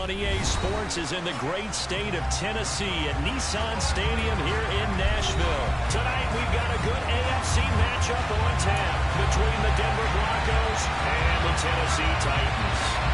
on EA Sports is in the great state of Tennessee at Nissan Stadium here in Nashville. Tonight we've got a good AFC matchup on tap between the Denver Broncos and the Tennessee Titans.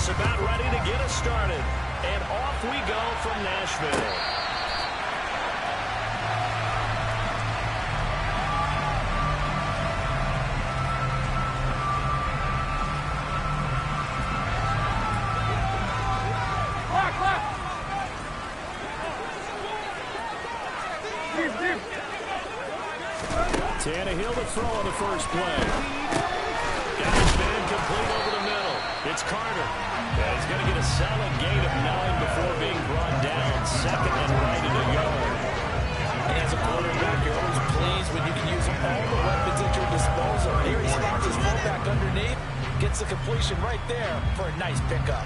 About ready to get us started. And off we go from Nashville. Tannehill to throw on the first play. Got his man complete over the middle. It's Carter. Yeah, he's going to get a solid gain of 9 before being brought down. Second and right in the yard. And as a quarterback, you're always pleased when you can use all the weapons at your disposal. Here he slots his fullback underneath, gets the completion right there for a nice pickup.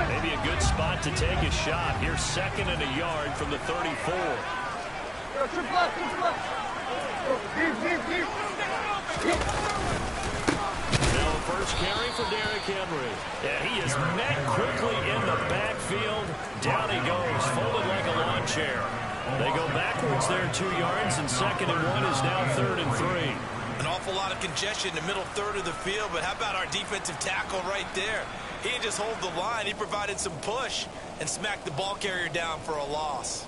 Maybe a good spot to take a shot. Here's second and a yard from the 34. Now the first carry for Derrick Henry. Yeah, he is met quickly in the backfield. Down he goes, folded like a lawn chair. They go backwards there 2 yards, and second and 1 is now 3rd and 3. An awful lot of congestion in the middle third of the field, but how about our defensive tackle right there? He didn't just hold the line, he provided some push and smacked the ball carrier down for a loss.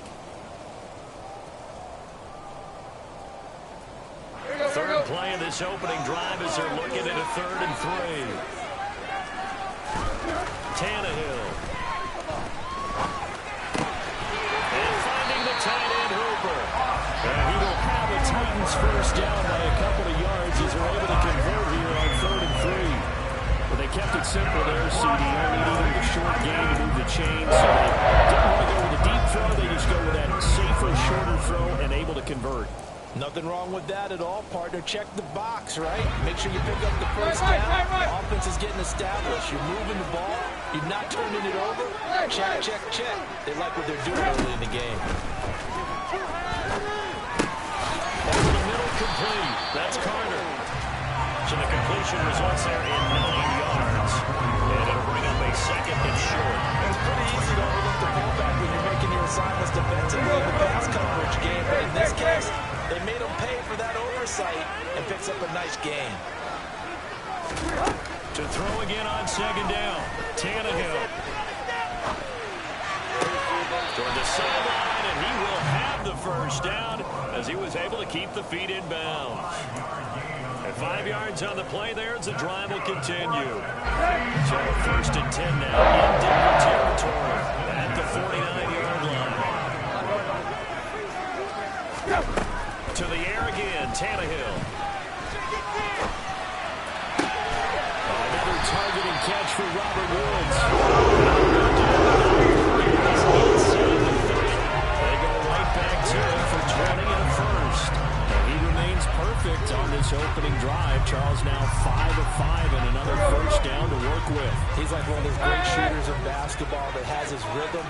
Third play of this opening drive as they're looking at a 3rd and 3. Tannehill. And finding the tight end Hooper. And he will have a Titans first down by a couple of yards as they're able to convert here on 3rd and 3. Well, they kept it simple there, CD. Only needing the short game to move the chains. So they didn't want to go with a deep throw. They just go with that safer, shorter throw and able to convert. Nothing wrong with that at all, partner. Check the box, right? Make sure you pick up the first down. The offense is getting established. You're moving the ball. You're not turning it over. Check, check, check. They like what they're doing early in the game. Over the middle, complete. That's Carter. So the completion results there in 9 yards. And it'll bring up a second and short. It's pretty easy to overlook the fullback when you're making your assignments defensively in the pass coverage game. But in this case, they made him pay for that oversight and picks up a nice gain. To throw again on second down. Tannehill. Toward the sideline, and he will have the first down as he was able to keep the feet in bounds. At 5 yards on the play there as the drive will continue. So 1st and 10 now in Denver territory at the 49-yard line. To the air again, Tannehill. Another targeting catch for Robert Woods. They go right back to him for 20 and a first. And he remains perfect on this opening drive. Charles now 5 of 5 and another first down to work with. He's like one of those great shooters of basketball that has his rhythm,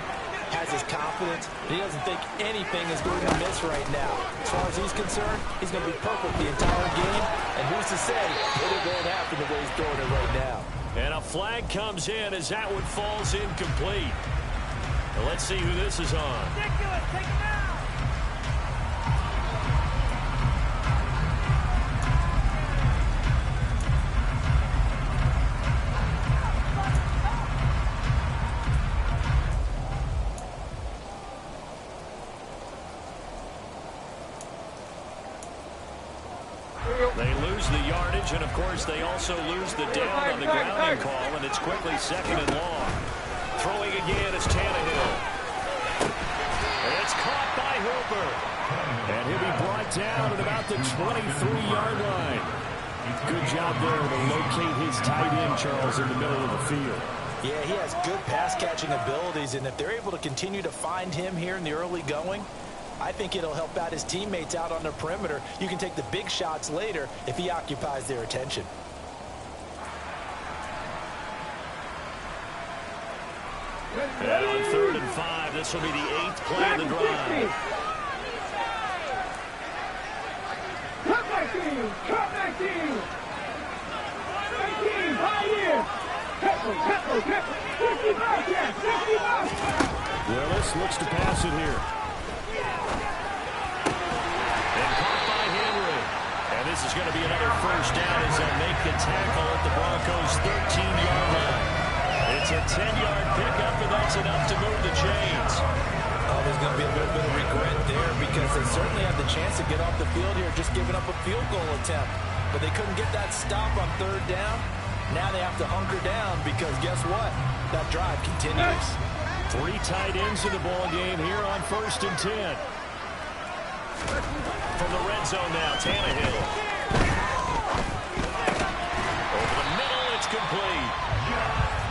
has his confidence. He doesn't think anything is going to miss right now. As far as he's concerned, he's going to be perfect the entire game. And who's to say it won't happen the way he's throwing it right now. And a flag comes in as that one falls incomplete. Now let's see who this is on. Ridiculous. Take him out. They lose the yardage, and of course they also lose the down on the grounding call, and it's quickly 2nd and long. Throwing again is Tannehill. And it's caught by Hooper. And he'll be brought down at about the 23-yard line. Good job there to locate his tight end, Charles, in the middle of the field. Yeah, he has good pass-catching abilities, and if they're able to continue to find him here in the early going, I think it'll help out his teammates out on the perimeter. You can take the big shots later if he occupies their attention. on 3rd and 5. This will be the 8th play of the drive. Cut back in! Cut back in! 19, right here! Tempo! 50 miles, yeah! 50 miles! Willis looks to pass it here. And caught by Henry. And this is going to be another first down as they'll make the tackle at the Broncos' 13-yard line. It's a 10-yard pickup, and that's enough to move the chains. Oh, there's going to be a little bit of regret there because they certainly had the chance to get off the field here, just giving up a field goal attempt. But they couldn't get that stop on 3rd down. Now they have to hunker down because guess what? That drive continues. 3 tight ends in the ball game here on 1st and 10. From the red zone now, Tannehill. Over the middle, it's complete.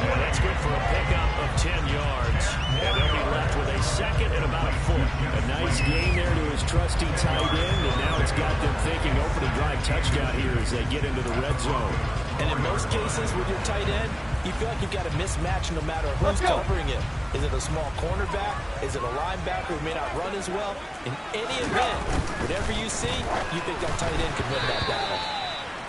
And that's good for a pickup of 10 yards. And they'll be left with a 2nd and about a foot. A nice gain there to his trusty tight end, and now it's got them thinking opening drive touchdown here as they get into the red zone. And in most cases with your tight end, you feel like you've got a mismatch no matter who's covering it. Is it a small cornerback? Is it a linebacker who may not run as well? In any event, whatever you see, you think that tight end can win that battle.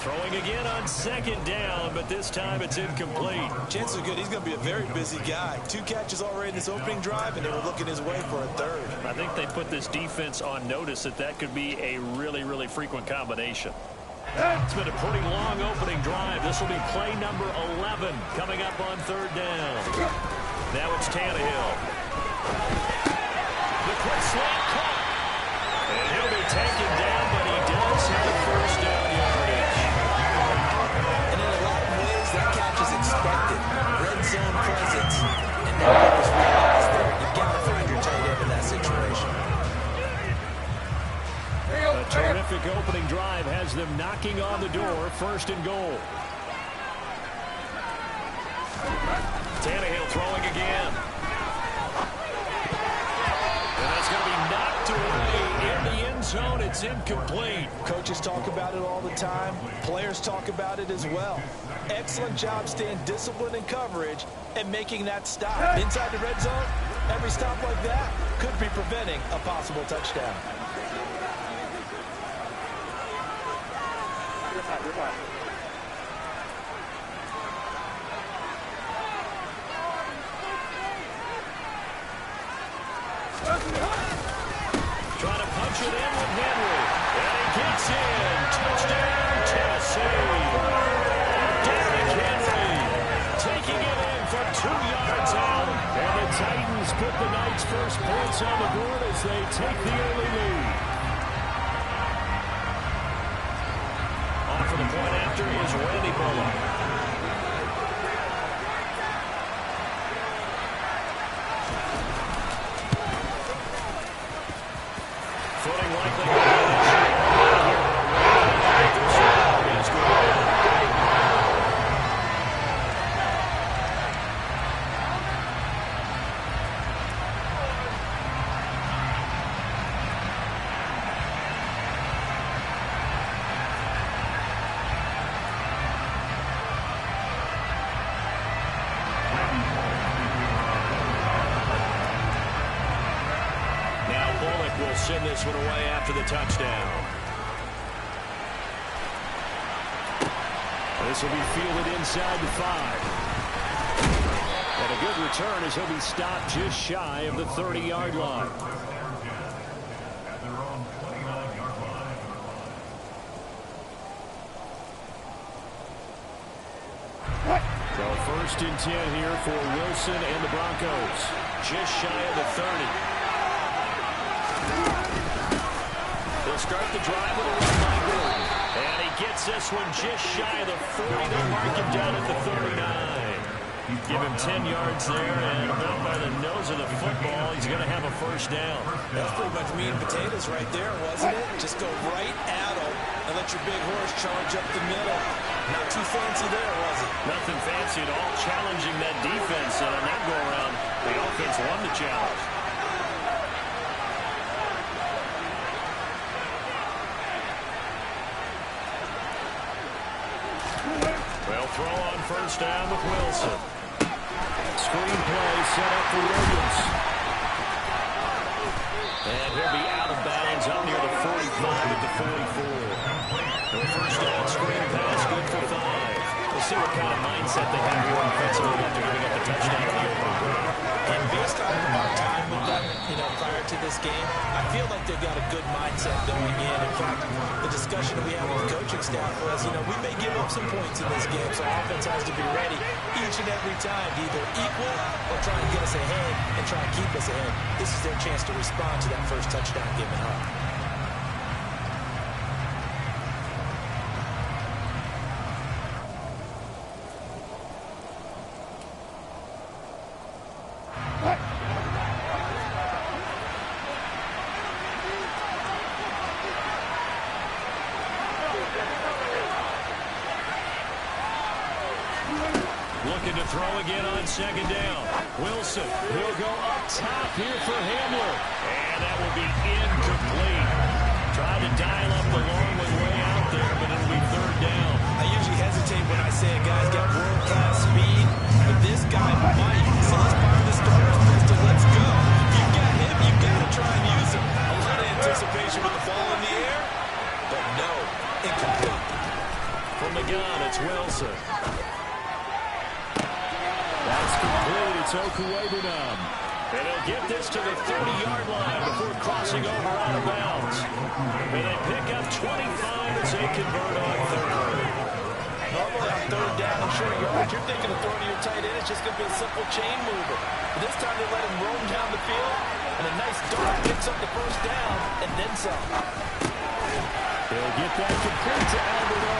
Throwing again on 2nd down, but this time it's incomplete. Chances are good he's going to be a very busy guy. 2 catches already in this opening drive, and they were looking his way for a 3rd. I think they put this defense on notice that could be a really, really frequent combination. It's been a pretty long opening drive. This will be play number 11 coming up on 3rd down. Now it's Tannehill. The quick slant caught. And he'll be taken down, but he does have first down yardage. And in a lot of ways, that catch is expected. Red zone presence. And now you just realize that you've got to find your tight end in that situation. A terrific opening drive has them knocking on the door. 1st and goal. Tannehill throwing again. And that's going to be knocked away in the end zone. It's incomplete. Coaches talk about it all the time. Players talk about it as well. Excellent job staying disciplined in coverage and making that stop. Inside the red zone, every stop like that could be preventing a possible touchdown. Trying to punch it in with Henry. And he gets in. Touchdown, Tennessee. Derrick Henry taking it in for 2 yards out. And the Titans put the Knights' first points on the board as they take the early lead. On for the point after is Randy Bullock. Footing likely to be an issue. Will send this one away after the touchdown. This will be fielded inside the 5. And a good return as he'll be stopped just shy of the 30-yard line. So 1st and 10 here for Wilson and the Broncos. Just shy of the 30. They'll start the drive with a run by Gordon. And he gets this one just shy of the 40. They'll mark him down at the 39. Give him 10 yards there, and about by the nose of the football, he's going to have a first down. That's pretty much meat and potatoes right there, wasn't it? Just go right at him and let your big horse charge up the middle. Not too fancy there, was it? Nothing fancy at all, challenging that defense. And on that go-around, the offense won the challenge. They'll throw on first down with Wilson. screenplay set up for Williams. And he'll be out of bounds up near the 45 at the 44. The first down screen pass, good for 5. We'll see what kind of mindset they have here offensively after giving up the touchdown in the opening drive. And based on our time with them, prior to this game, I feel like they've got a good mindset going in. In fact, the discussion that we had with the coaching staff was, we may give up some points in this game, so our offense has to be ready each and every time to either equal or try and get us ahead and try and keep us ahead. This is their chance to respond to that first touchdown given up. Looking to throw again on second down. Wilson, he'll go up top here for Hamler. And that will be incomplete. Tried to dial up the long one way out there, but it'll be third down. I usually hesitate when I say a guy's got world-class speed, but this guy might. So let's fire the starter's pistol. Let's go. You've got him. You've got to try and use him. A lot of anticipation with the ball in the air, but no, incomplete. From the gun, it's Wilson. That's complete. It's Okuwebunam. And he'll get this to the 30-yard line before crossing over out of bounds. And they pick up 25 as they convert on third. Normally on third down and short yardage, you're thinking of throwing to your tight end. It's just going to be a simple chain mover. But this time they let him roam down the field, and a nice dart picks up the first down, and then some. He'll get that complete to Alberto.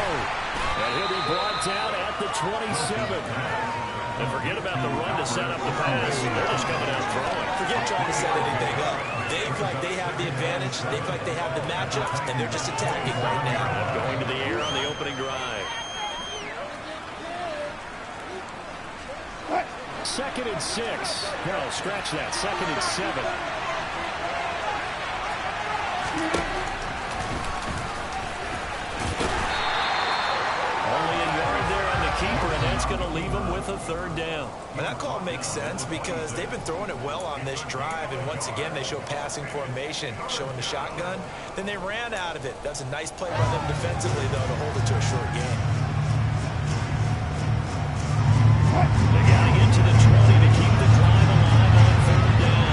And he'll be brought down at the 27. And forget about the run to set up the pass. They're just coming out throwing. Forget trying to set anything up. They feel like they have the advantage. They feel like they have the matchups, and they're just attacking right now. Going to the air on the opening drive. 2nd and 6. No, scratch that. 2nd and 7. Keeper, and that's going to leave him with a third down. Well, that call makes sense because they've been throwing it well on this drive, and once again they show passing formation, showing the shotgun. Then they ran out of it. That's a nice play by them defensively, though, to hold it to a short game. They got to get to the 20 to keep the drive alive on third down.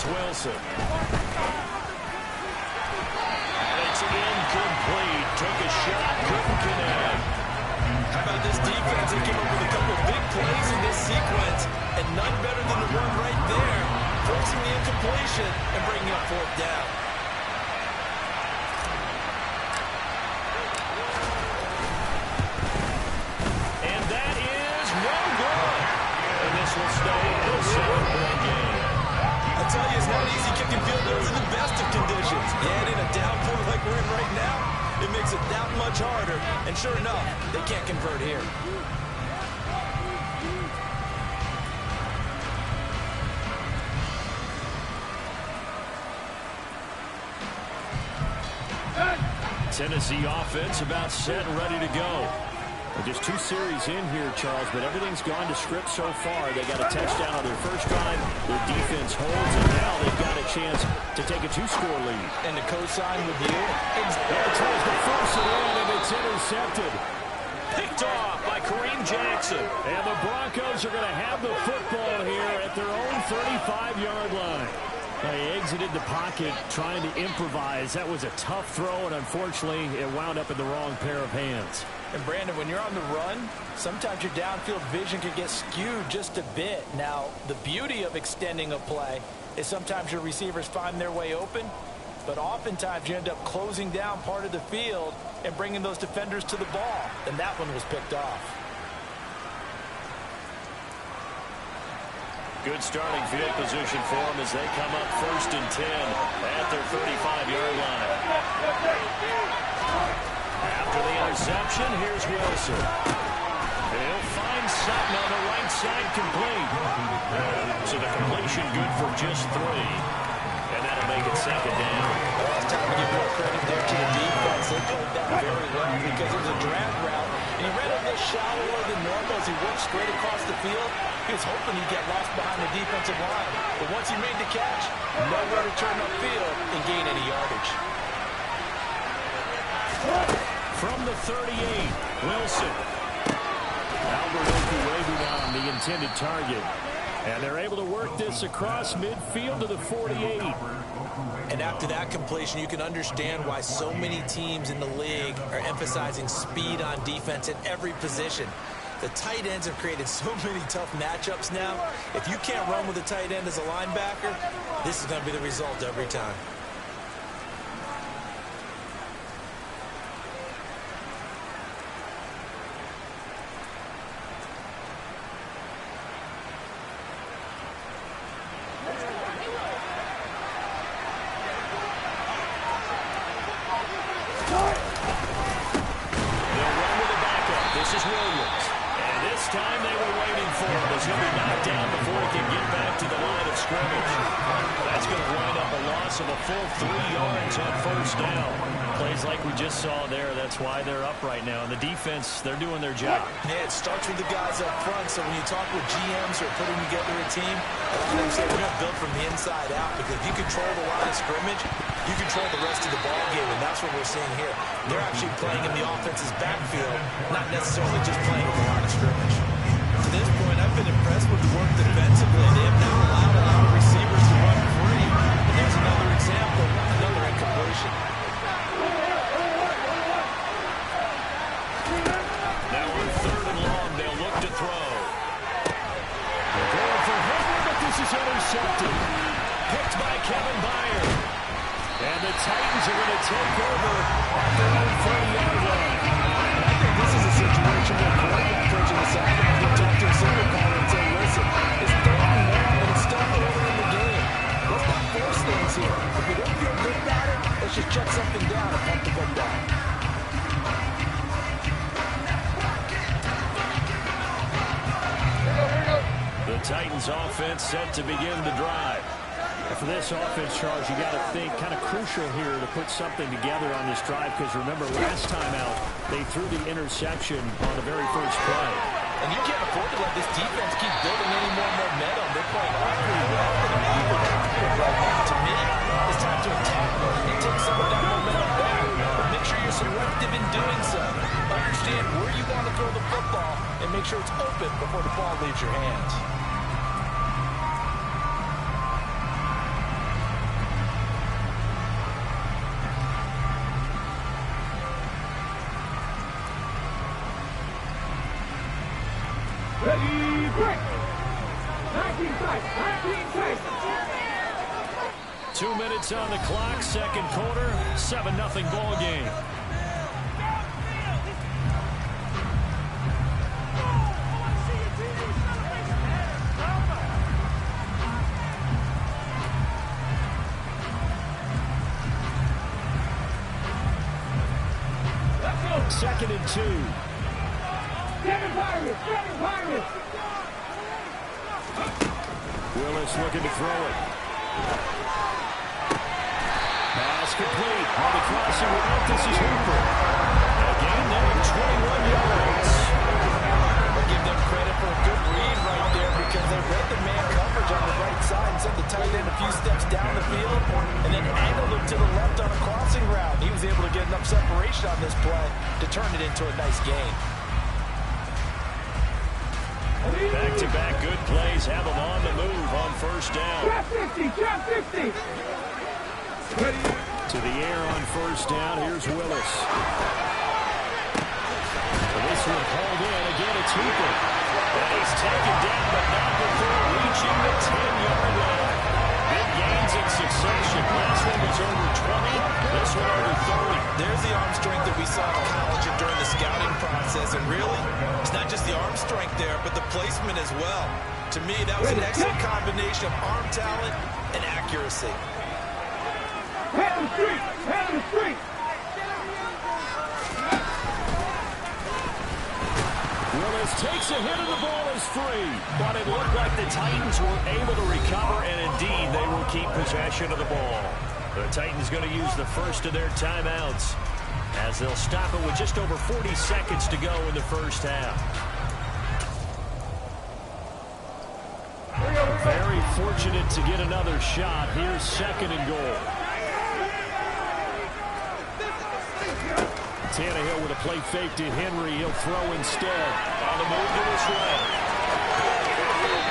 Wilson. And it's incomplete. Took a shot, couldn't connect. How about this defense? They came up with a couple of big plays in this sequence, and none better than the run right there, forcing the incompletion and bringing up fourth down. And that is no good. And this will stay a 7-point game. I tell you, it's not easy kicking field goals in the best of conditions. Yet in a downpour like we're in right now, it makes it that much harder. And sure enough, they can't convert here. Tennessee offense about set and ready to go. Well, just 2 series in here, Charles, but everything's gone to script so far. They got a touchdown on their first drive. Their defense holds, and now they've got a chance to take a 2-score lead. And to co-sign with you, There tries to force it in, and it's intercepted. Picked off by Kareem Jackson. And the Broncos are going to have the football here at their own 35-yard line. They exited the pocket trying to improvise. That was a tough throw, and unfortunately, it wound up in the wrong pair of hands. And Brandon, when you're on the run, sometimes your downfield vision can get skewed just a bit. Now, the beauty of extending a play is sometimes your receivers find their way open, but oftentimes you end up closing down part of the field and bringing those defenders to the ball. And that one was picked off. Good starting field position for them as they come up 1st and 10 at their 35-yard line. After the interception, here's Wilson. He'll find something on the right side, complete. So the completion good for just 3. And that'll make it 2nd down. Well, it's time to give real credit there to the defense. They played that very well because it was a drag route, and he ran a little shallower than normal as he worked straight across the field. He was hoping he'd get lost behind the defensive line. But once he made the catch, nowhere to turn upfield and gain any yardage. From the 38, Wilson. Albert Okwuebu on the intended target. And they're able to work this across midfield to the 48. And after that completion, you can understand why so many teams in the league are emphasizing speed on defense at every position. The tight ends have created so many tough matchups now. If you can't run with a tight end as a linebacker, this is going to be the result every time. Of a full 3 yards on 1st down. Plays like we just saw there. That's why they're up right now. And the defense, they're doing their job. Yeah, it starts with the guys up front. So when you talk with GMs who are putting together a team, they say we're going to build from the inside out, because if you control the line of scrimmage, you control the rest of the ball game, and that's what we're seeing here. They're actually playing in the offense's backfield, not necessarily just playing in the line of scrimmage. To this point, I've been impressed with the work defensively. They have now allowed a lot of receivers to run free. And there's another example, another incompletion. Now on 3rd and long, they'll look to throw. They're going for Henry, but this is intercepted. Picked by Kevin Byard. And the Titans are going to take over at their own 30-yard line. I think this is a situation where quarterback coach in the sideline will talk to a single caller and say, listen, it's 3rd and long, and it's still early in the game. Let's not force things here. If we don't feel good about it, let's just check something down and pump the gun down. The Titans offense set to begin the drive. And for this offense, Charles, you got to think kind of crucial here to put something together on this drive, because remember last time out they threw the interception on the very first play. And you can't afford to let this defense keep building any more momentum. They're playing awfully well for the right now. To me, it's time to attack and take some of that momentum back. But make sure you're selective in doing so. Understand where you want to throw the football and make sure it's open before the ball leaves your hands. Ready, break! 19 strikes, 19 strikes. 2 minutes on the clock, 2nd quarter, 7-0 ball game. Second and 2. Willis looking to throw it. Pass complete. On the crossing route, this is Hooper. A gain there of 21 yards. I'll give them credit for a good read right there, because they read the man coverage on the right side and sent the tight end a few steps down the field and then angled him to the left on a crossing route. He was able to get enough separation on this play to turn it into a nice gain. Back-to-back good plays have them on the move on 1st down. Trap 50, trap 50. To the air on 1st down. Here's Willis. This one hauled in. Again, it's Hooper. And he's taken down, but not before reaching the 10-yard line. Big gains in succession. Last one was over 20. This one over 30. There's the arm strength that we saw in college and during the scouting process. And really, it's not just the arm strength there, but the placement as well. To me, that was an excellent combination of arm talent and accuracy. Head on the street, head on the street. Willis takes a hit and the ball is free. But it looked like the Titans were able to recover, and indeed they will keep possession of the ball. The Titans going to use the first of their timeouts as they'll stop it with just over 40 seconds to go in the first half. Very fortunate to get another shot. Here's second and goal. Tannehill with a play fake to Henry. He'll throw instead. On the move to his right.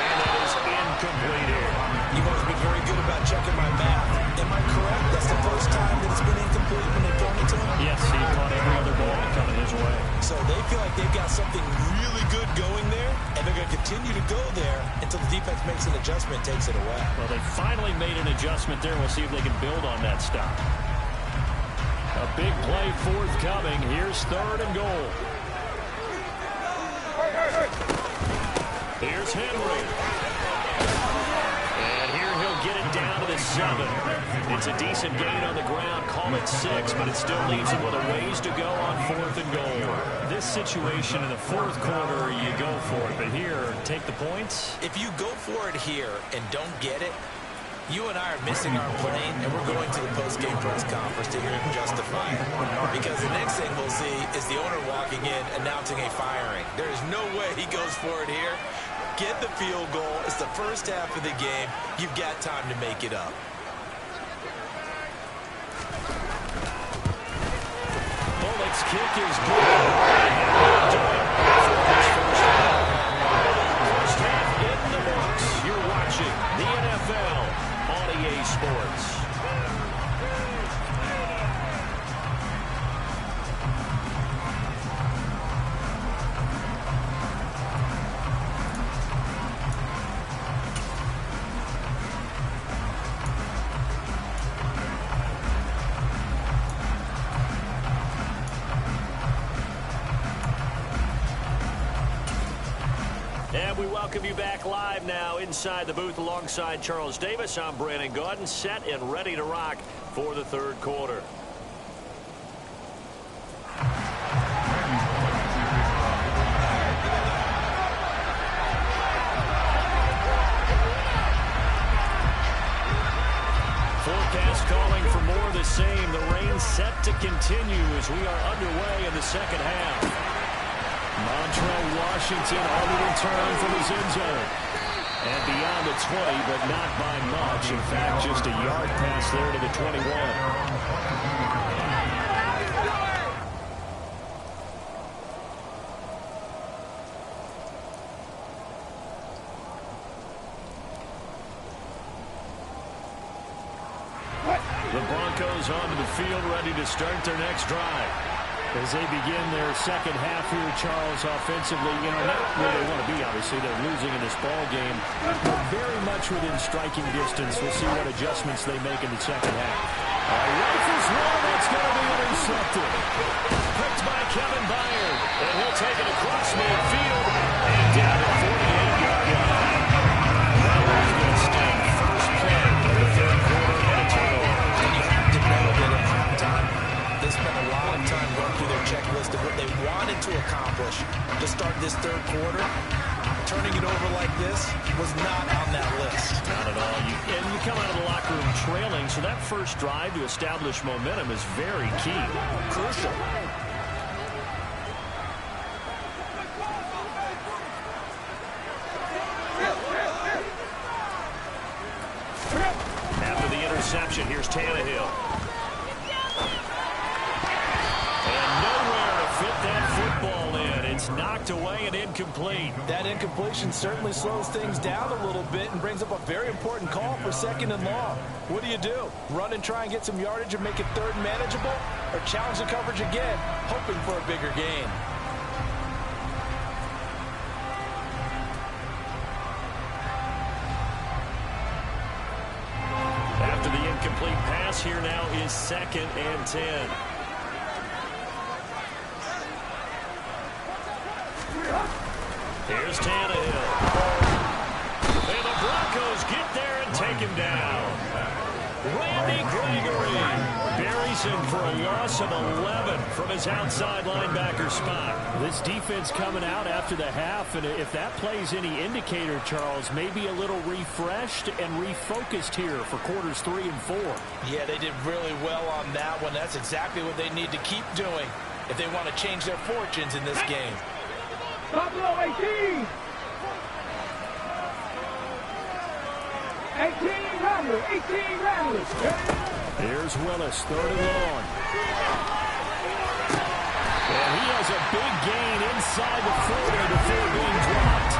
And that is incomplete here. You must be very good about checking my math. Am I correct? That's the first time that it's been incomplete when they've thrown it to him? Yes, he caught every other ball coming his way. So they feel like they've got something really good going there, and they're going to continue to go there until the defense makes an adjustment, takes it away. Well, they finally made an adjustment there. We'll see if they can build on that stop. A big play forthcoming. Here's third and goal. Here's Henry. And here he'll get it down to the 7. It's a decent gain on the ground. Call it 6, but it still leaves him with a ways to go on 4th and goal. This situation in the 4th quarter, you go for it. But here, take the points. If you go for it here and don't get it, you and I are missing our plane, and we're going to the post-game press conference to hear him justify it. Because the next thing we'll see is the owner walking in, announcing a firing. There is no way he goes for it here. Get the field goal. It's the first half of the game. You've got time to make it up. Bullock's kick is good. First half in the books. You're watching the NFL on EA Sports. And we welcome you back live now inside the booth alongside Charles Davis. I'm Brandon Gaudin, set and ready to rock for the third quarter. Forecast calling for more of the same. The rain set to continue as we are underway in the second half. Montrell Washington on the return from his end zone. And beyond the 20, but not by much. In fact, just a yard pass there to the 21. The Broncos onto the field, ready to start their next drive. As they begin their second half here, Charles, offensively, not where they want to be, obviously. They're losing in this ball game, but very much within striking distance. We'll see what adjustments they make in the second half. Rifles one, that's going to be intercepted. Picked by Kevin Byard, and he'll take it across midfield and down at 48-yard line. That one's going to sting. First play of the third quarter and a turnover. And you have to know that at halftime, they spent a lot of time going through their checklist of what they wanted to accomplish to start this third quarter. Turning it over like this was not on that list. Not at all. And you come out of the locker room trailing, so that first drive to establish momentum is very key. Crucial. After the interception, here's Tannehill. Fit that football in. It's knocked away and incomplete. That incompletion certainly slows things down a little bit and brings up a very important call for 2nd and long. What do? Run and try and get some yardage and make it third manageable? Or challenge the coverage again, hoping for a bigger gain? After the incomplete pass, here now is 2nd and 10. Here's Tannehill. And the Broncos get there and take him down. Randy Gregory buries him for a loss of 11 from his outside linebacker spot. This defense coming out after the half, and if that plays any indicator, Charles, maybe a little refreshed and refocused here for quarters 3 and 4. Yeah, they did really well on that one. That's exactly what they need to keep doing if they want to change their fortunes in this game. Buffalo 18. 18 Ramblers. 18 Ramblers. Here's Willis, 3rd and long. And he has a big gain inside the 40 before being dropped.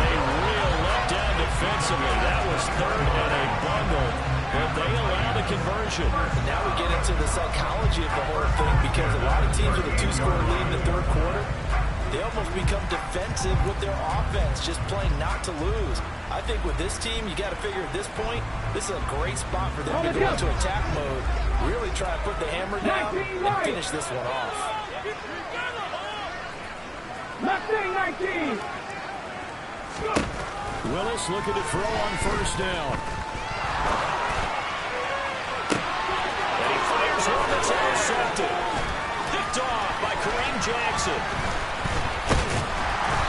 A real letdown defensively. That was 3rd and a bundle, but they allow the conversion. And now we get into the psychology of the whole thing, because a lot of teams with a 2-score lead in the 3rd quarter, they almost become defensive with their offense, just playing not to lose. I think with this team, you got to figure at this point, this is a great spot for them to go into attack mode, really try to put the hammer down and finish this one off. Mustang 19. Willis looking to throw on 1st down. And he fires one that's intercepted. Picked off by Kareem Jackson.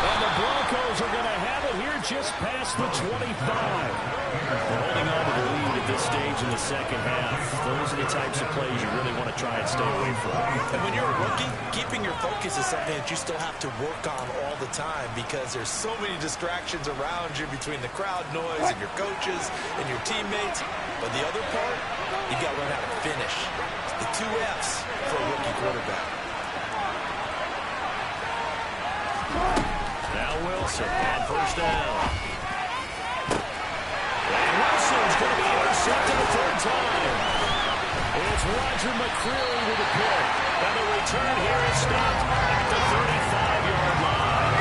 And the Broncos are going to have it here just past the 25. They're holding on to the lead at this stage in the second half. Those are the types of plays you really want to try and stay away from. And when you're a rookie, keeping your focus is something that you still have to work on all the time, because there's so many distractions around you between the crowd noise and your coaches and your teammates. But the other part, you got to learn how to finish. The 2 F's for a rookie quarterback. Now Wilson on 1st down. And Wilson's going to be intercepted a 3rd time. It's Roger McCreary with the pick. And the return here is stopped at the 35-yard line.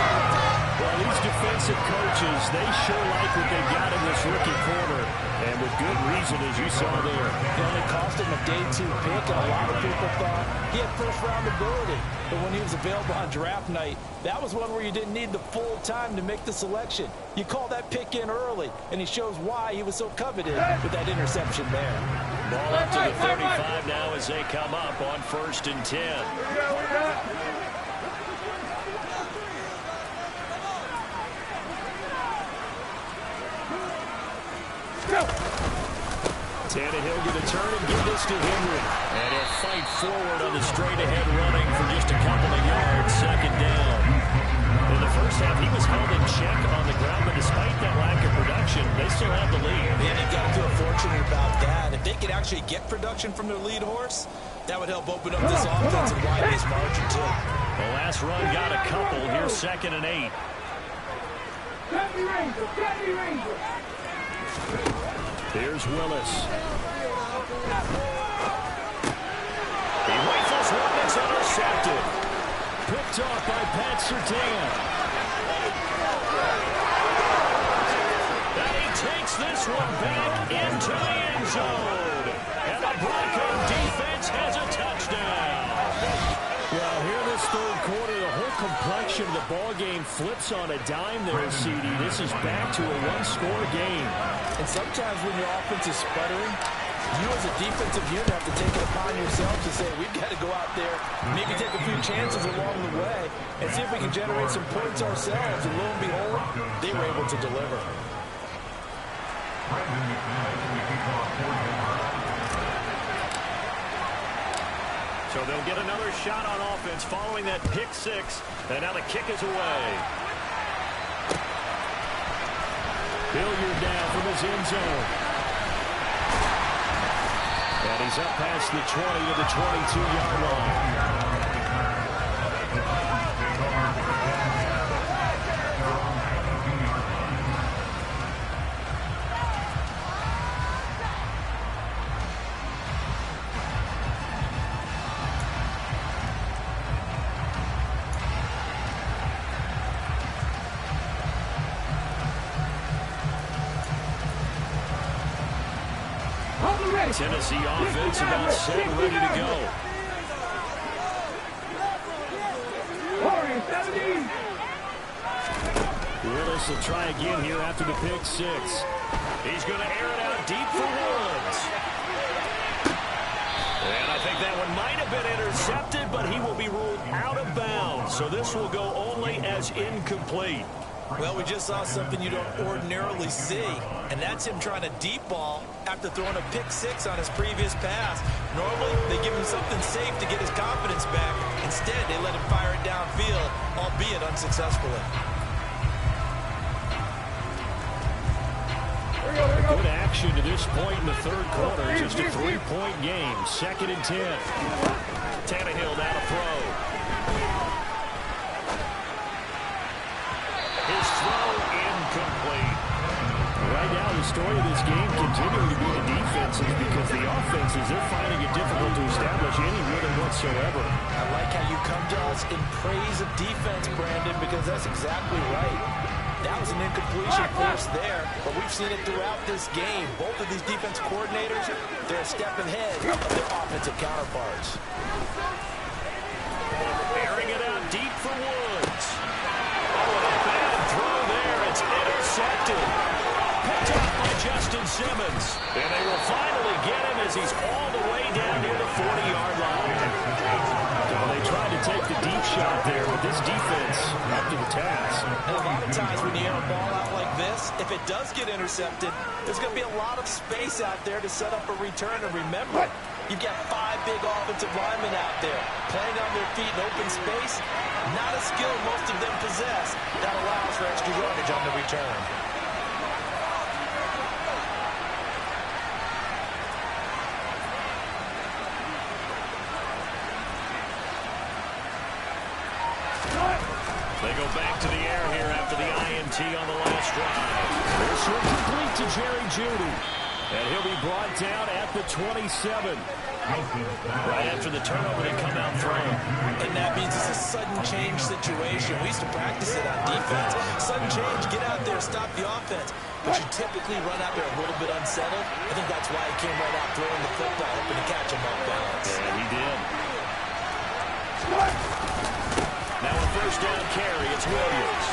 Well, these defensive coaches, they sure like what they got in this rookie corner. And with good reason, as you saw there. It only cost him a day 2 pick, and a lot of people thought he had 1st-round ability. But when he was available on draft night, that was one where you didn't need the full time to make the selection. You call that pick in early, and he shows why he was so coveted with that interception there. Ball up to the 35 now as they come up on 1st and 10. Tannehill going to turn and give this to Henry. And he'll fight forward on the straight-ahead running for just a couple of yards, 2nd down. In the first half, he was held in check on the ground, but despite that lack of production, they still have the lead. And you got to feel fortunate about that. If they could actually get production from their lead horse, that would help open up this offense and widen his margin, too. The last run got a couple. Here's 2nd and 8. Sandy Ranger. Sandy Ranger. Here's Willis. He rifles one that's intercepted. Picked off by Pat Surtain. And he takes this one back into the end zone. And the Bronco defense has a touchdown. Well, here in this 3rd quarter, the whole complexion of the ball game flips on a dime there, CD. This is back to a 1-score game. And sometimes when your offense is sputtering, you as a defensive unit have to take it upon yourself to say, we've got to go out there, maybe take a few chances along the way, and see if we can generate some points ourselves. And lo and behold, they were able to deliver. So they'll get another shot on offense following that pick 6. And now the kick is away. Billiard down from his end zone. And he's up past the 20 to the 22-yard line. Tennessee offense about set and ready to go. Willis will try again here after the pick 6. He's going to air it out deep for Woods. That one might have been intercepted, but he will be ruled out of bounds. So this will go only as incomplete. Well, we just saw something you don't ordinarily see, and that's him trying to deep ball after throwing a pick six on his previous pass. Normally, they give him something safe to get his confidence back. Instead, they let him fire it downfield, albeit unsuccessfully. Good action to this point in the third quarter. Just a 3-point game. 2nd and 10. Tannehill now to throw. His throw incomplete. Right now, the story of this game continuing to be the defenses, because the offenses, they're finding it difficult to establish any rhythm whatsoever. I like how you come to us in praise of defense, Brandon, because that's exactly right. That was an incompletion force there, but we've seen it throughout this game. Both of these defense coordinators, they're a step ahead of their offensive counterparts. Airing it out deep for Woods. Oh, a bad throw there. It's intercepted. Picked off by Justin Simmons. And they will finally get him as he's all the way down near the 40-yard line. Well, they tried to take the deep shot there, but this defense up to the task. And a lot of times when you air a ball out like this, if it does get intercepted, there's going to be a lot of space out there to set up a return. And remember, you've got 5 big offensive linemen out there playing on their feet in open space. Not a skill most of them possess. That allows for extra yardage on the return. They go back to the air here after the INT on the last drive. This will complete to Jerry Jeudy. And he'll be brought down at the 27. Right after the turnover, they come out throwing. And that means it's a sudden change situation. We used to practice it on defense. Sudden change, get out there, stop the offense. But you typically run out there a little bit unsettled. I think that's why he came right out throwing the football, hoping to catch him off balance. And he did. Now a first down carry, it's Williams.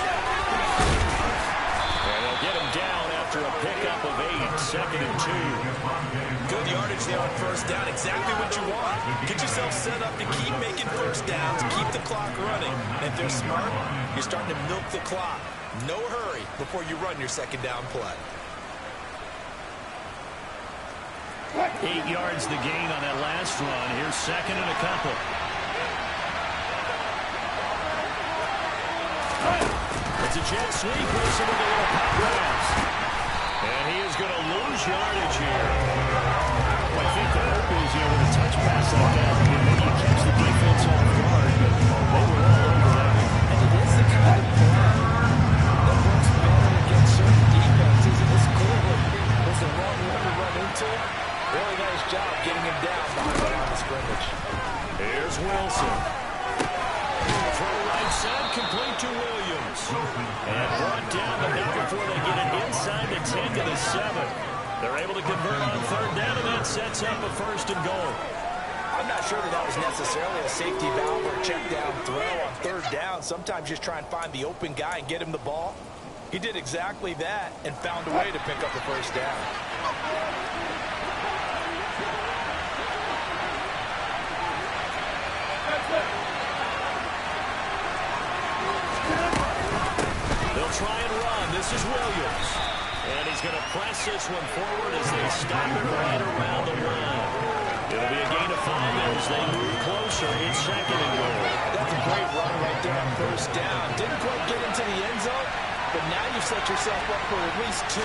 And they'll get him down after a pickup of 8, 2nd and 2. Good yardage there on first down, exactly what you want. Get yourself set up to keep making first downs, keep the clock running. And if they're smart, you're starting to milk the clock. No hurry before you run your second down play. 8 yards the gain on that last run. Here's 2nd and a couple. It's a jet sweep. Wilson with a little pop pass. And he is going to lose yardage here. Well, I think the hope is, with a touch pass like that, maybe you catch the defense off guard, but they were all over that. And it is the kind of play that works better against certain defenses. And this clearly was the wrong one to run into. Really nice job getting him down behind the line of scrimmage. Here's Wilson. Throw right side, complete to Williams. And brought down, but not before they get it inside the 10 to the 7. They're able to convert on third down, and that sets up a 1st and goal. I'm not sure that was necessarily a safety valve or a check down throw on third down. Sometimes just try and find the open guy and get him the ball. He did exactly that and found a way to pick up the first down. They'll try and run. This is Williams. And he's going to press this one forward as they stop it right around the line. It'll be a gain of 5 as they move closer. It's 2nd and goal. That's a great run right there on first down. Didn't quite get into the end zone, but now you've set yourself up for at least 2,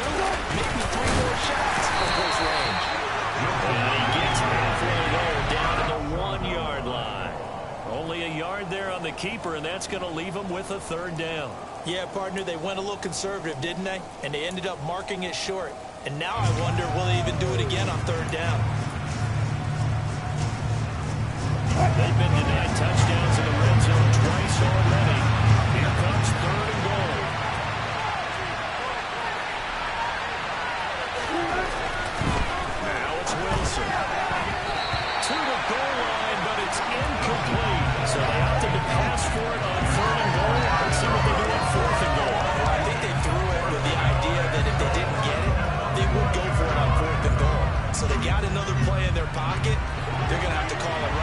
maybe 3 more shots from close range. And he gets halfway there, down to the 1-yard line. Only a yard there on the keeper, and that's going to leave him with a 3rd down. Yeah, partner, they went a little conservative, didn't they? And they ended up marking it short. And now I wonder, will they even do it again on 3rd down? They've been denied touchdowns in the red zone twice already. Here comes 3rd and goal. Now it's Wilson. To the goal line, but it's incomplete. So they opted to pass for it on 3rd and goal. Let's see what they do on 4th and goal. I think they threw it with the idea that if they didn't get it, they would go for it on 4th and goal. So they got another play in their pocket. They're going to have to call it right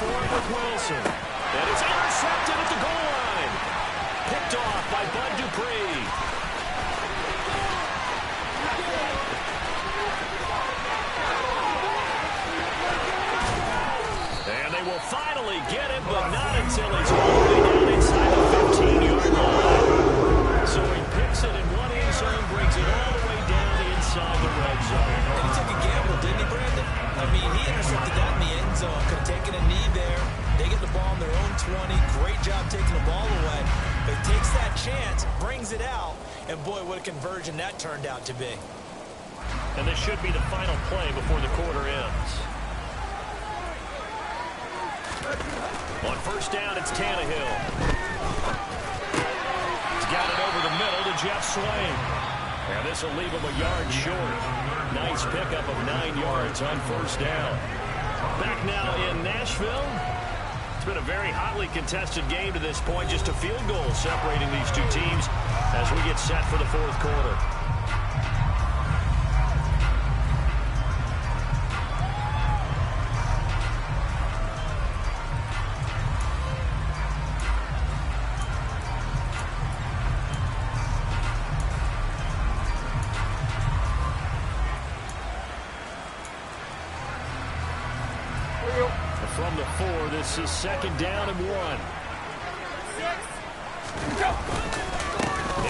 for him with Wilson. And it's intercepted at the goal line. Picked off by Bud Dupree. And they will finally get him, but not until he's all the way down inside the 15-yard line. So he picks it in one end zone, brings it all the way down inside the red zone. And he took a gamble, didn't he, Brandon? I mean, he intercepted that in the end zone. Could have taken a knee there. They get the ball on their own 20. Great job taking the ball away. But he takes that chance, brings it out, and boy, what a conversion that turned out to be. And this should be the final play before the quarter ends. On first down, it's Tannehill. He's got it over the middle to Jeff Swain. And this will leave him a yard short. Nice pickup of 9 yards on first down. Back now in Nashville. It's been a very hotly contested game to this point. Just a field goal separating these two teams as we get set for the fourth quarter. From the 4, this is second down and 1.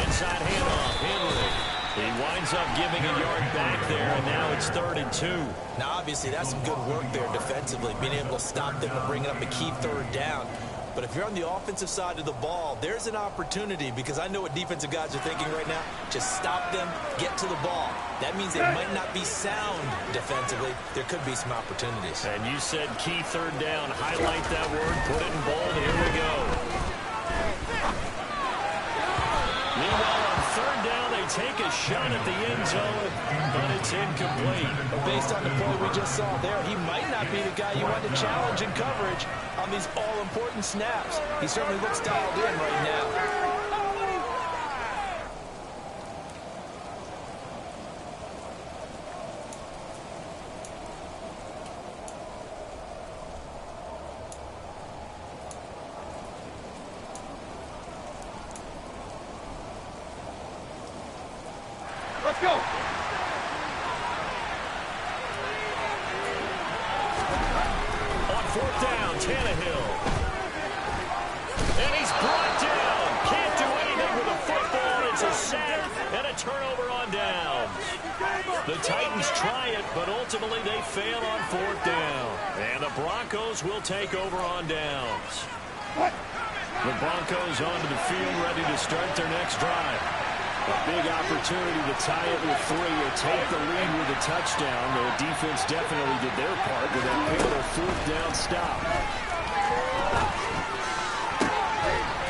Inside handoff, Henry. He winds up giving a yard back there, and now it's 3rd and 2. Now, obviously, that's some good work there defensively, being able to stop them and bring up a key 3rd down. But if you're on the offensive side of the ball, there's an opportunity, because I know what defensive guys are thinking right now. Just stop them, get to the ball. That means they might not be sound defensively. There could be some opportunities. And you said key 3rd down. Highlight that word, put it in bold. Here we go. Meanwhile, on 3rd down, they take a shot at the end zone, but it's incomplete. Based on the play we just saw there, he might not be the guy you want to challenge in coverage on these all-important snaps. He certainly looks dialed in right now. Let's go. On 4th down, Tannehill. And he's brought down. Can't do anything with a football. It's a sack and a turnover on downs. The Titans try it, but ultimately they fail on 4th down. And the Broncos will take over on downs. The Broncos onto the field, ready to start their next drive. A big opportunity to tie it with 3 or take the lead with a touchdown. The defense definitely did their part with that pivotal 4th down stop.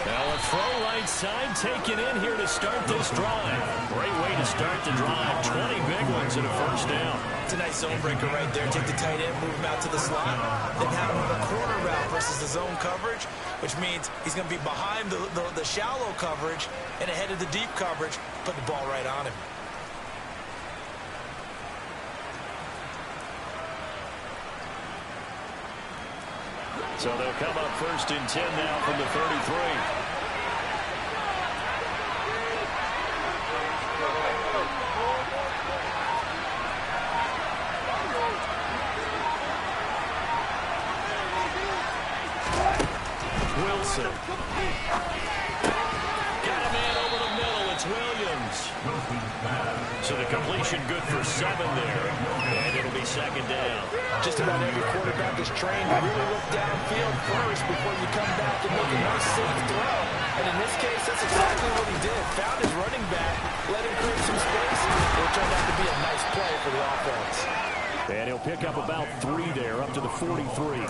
Now a throw right side taken in here to start this drive. Great way to start the drive. 20 big ones and a first down. It's a nice zone breaker right there. Take the tight end, move him out to the slot, then have him on a corner route versus the zone coverage, which means he's going to be behind the shallow coverage and ahead of the deep coverage. Put the ball right on him. So they'll come up 1st and 10 now from the 33. Wilson. Got a man over the middle. It's Williams. So the completion good for 7 there. And it'll be 2nd down. Just about every quarterback is trained to really look downfield first before you come back and make a nice safe throw. And in this case, that's exactly what he did. Found his running back, let him create some space. It turned out to be a nice play for the offense. And he'll pick up about 3 there, up to the 43.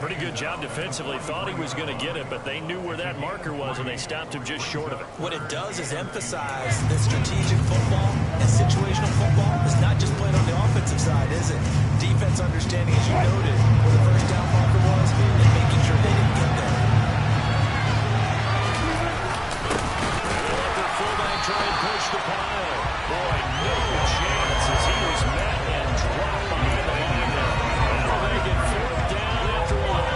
Pretty good job defensively. Thought he was going to get it, but they knew where that marker was, and they stopped him just short of it. What it does is emphasize that strategic football and situational football is not just played on the offensive side, is it? Defense understanding, as you noted, where the first down marker was, and making sure they didn't get there. They'll let their fullback try and push the pile. Boy, no chance as he was met and dropped behind the line there. That'll make it 4th down after a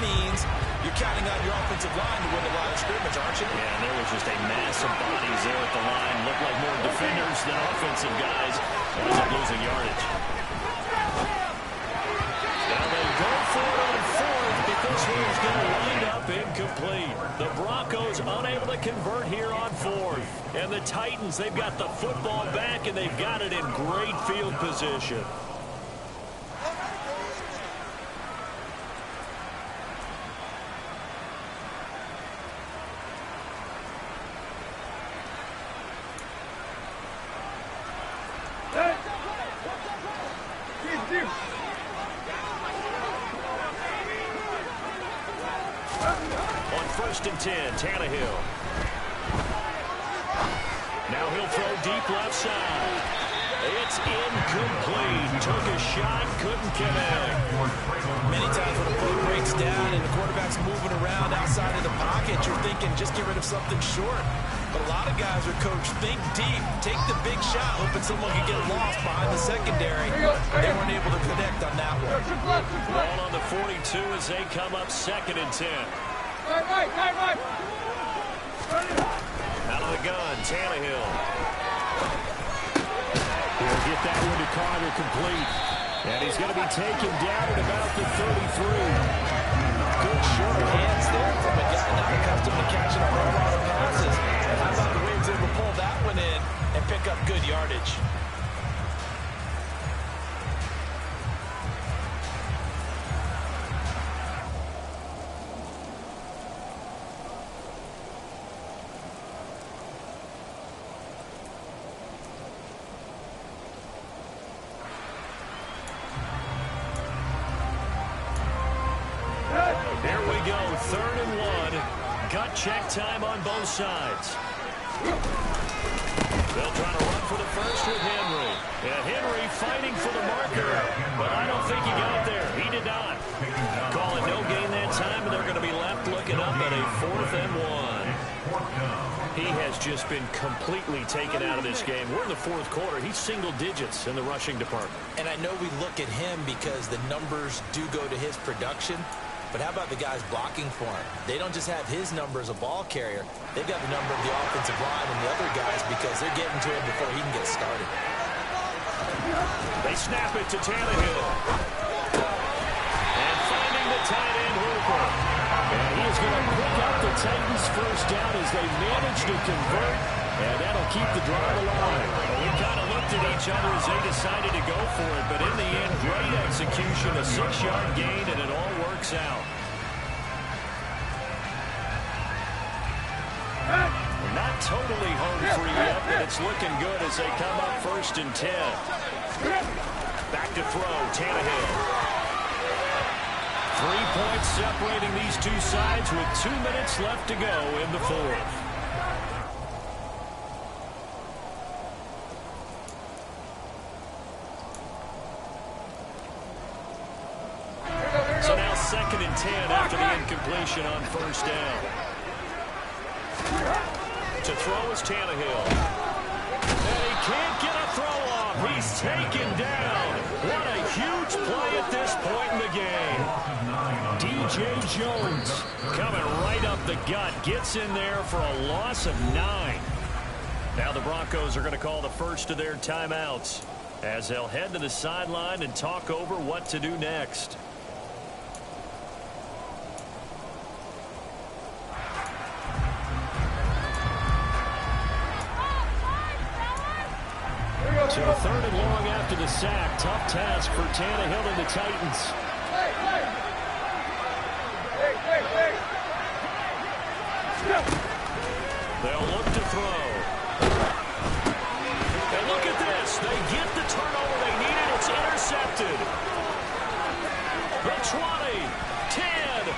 means you're counting on your offensive line to win the line of scrimmage, aren't you? Yeah, and there was just a mass of bodies there at the line. Looked like more defenders than offensive guys. Ends up losing yardage. Now they go for it on fourth, but this one's going to wind up incomplete. The Broncos unable to convert here on fourth. And the Titans, they've got the football back, and they've got it in great field position. On 1st and 10, Tannehill. Now he'll throw deep left side. It's incomplete. Took a shot, couldn't connect. Many times when a play breaks down and the quarterback's moving around outside of the pocket, you're thinking just get rid of something short. But a lot of guys are coached, think deep, take the big shot, hoping someone can get lost behind the secondary. They weren't able to connect on that one. Ball on the 42 as they come up 2nd and 10. Out of the gun, Tannehill. He'll get that one to Carter complete. And he's going to be taken down at about the 33. Good short hands there from a guy not accustomed to catching a whole lot of passes. And how about the way he was able to pull that one in and pick up good yardage? There we go, 3rd and 1. Gut check time on both sides. They'll try to run for the first with Henry. Yeah, Henry fighting for the marker, but I don't think he got there. He did not. Call it no gain that time, and they're going to be left looking up at a 4th and 1. He has just been completely taken out of this game. We're in the 4th quarter. He's single digits in the rushing department. And I know we look at him because the numbers do go to his production. But how about the guys blocking for him? They don't just have his number as a ball carrier. They've got the number of the offensive line and the other guys because they're getting to him before he can get started. They snap it to Tannehill. And finding the tight end Hooper. And he is going to pick up the Titans' first down as they manage to convert. And that'll keep the drive alive. Well, we kind of looked at each other as they decided to go for it. But in the end, great execution, a 6-yard gain, and it all works out. Not totally home free yet, but it's looking good as they come up 1st and 10. Back to throw, Tannehill. 3 points separating these two sides with 2 minutes left to go in the 4th. So now 2nd and 10 after the incompletion on 1st down. To throw is Tannehill. And he can't get a throw off. He's taken down. What a huge play at this point in the game. DJ Jones coming right up the gut. Gets in there for a loss of 9. Now the Broncos are going to call the first of their timeouts as they'll head to the sideline and talk over what to do next. to 3rd and long after the sack. Tough task for Tannehill and the Titans. They'll look to throw. And look at this. They get the turnover they needed. It's intercepted. The 20, 10.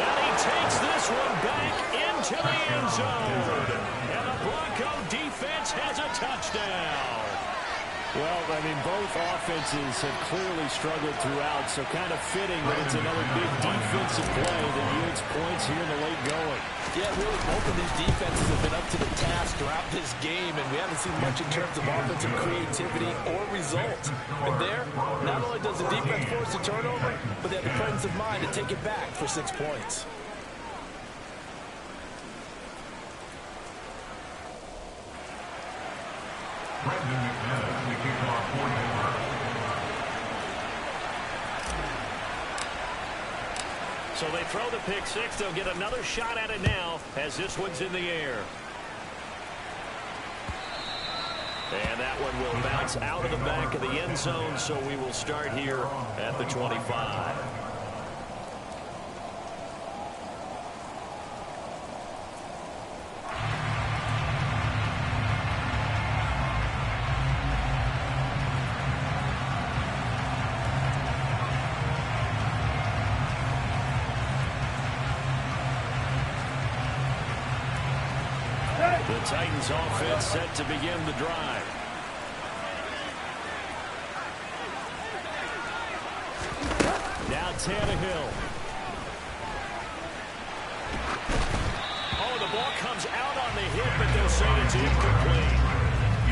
And he takes this one back into the end zone. And the Bronco defense has a touchdown. Well, I mean, both offenses have clearly struggled throughout, so kind of fitting that it's another big defensive play that yields points here in the late going. Yeah, really, both of these defenses have been up to the task throughout this game, and we haven't seen much in terms of offensive creativity or results. But there, not only does the defense force force a turnover, but they have the presence of mind to take it back for 6 points. So they throw the pick six. They'll get another shot at it now as this one's in the air. And that one will bounce out of the back of the end zone, so we will start here at the 25. The Titans offense set to begin the drive. Now Tannehill. Oh, the ball comes out on the hit, but they'll say it's incomplete.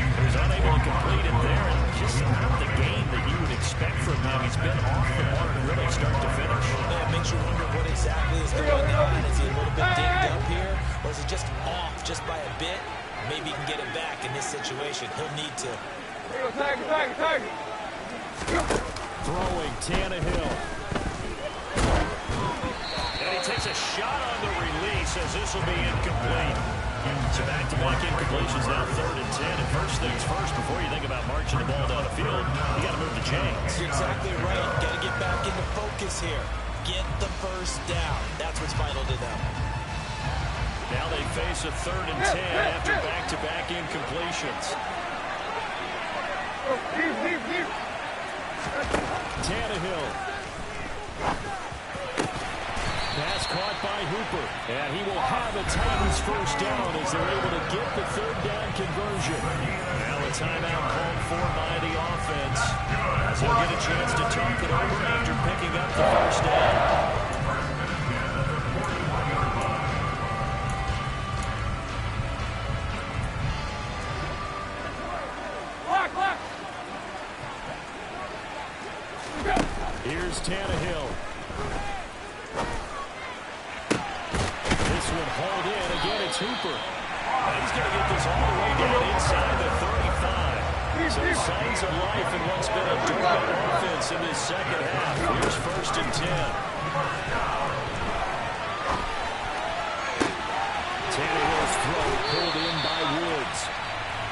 He was unable to complete it there, and just not the game that you would expect from him. He's been off the mark really start to finish. Yeah, it makes you wonder what exactly is going on. Is he a little bit dinged up here, or is it just off just by a bit? Maybe he can get it back in this situation. He'll need to. Throwing Tannehill. And he takes a shot on the release as this will be incomplete. So back-to-back incompletions now 3rd and 10. And first things first, before you think about marching the ball down the field, you got to move the chains. You're exactly right. Got to get back into focus here. Get the first down. That's what's vital to them. Now they face a 3rd and 10 after back-to-back incompletions. Tannehill. Pass caught by Hooper. And he will have a Titans first down as they're able to get the 3rd down conversion. Now a timeout called for by the offense as they'll get a chance to talk it over after picking up the first down. Here's Tannehill. This one hauled in. Again, it's Hooper. And he's going to get this all the way down inside the 35. So signs of life in what's been a dormant offense in this second half. Here's 1st and 10. Tannehill's throw pulled in by Woods.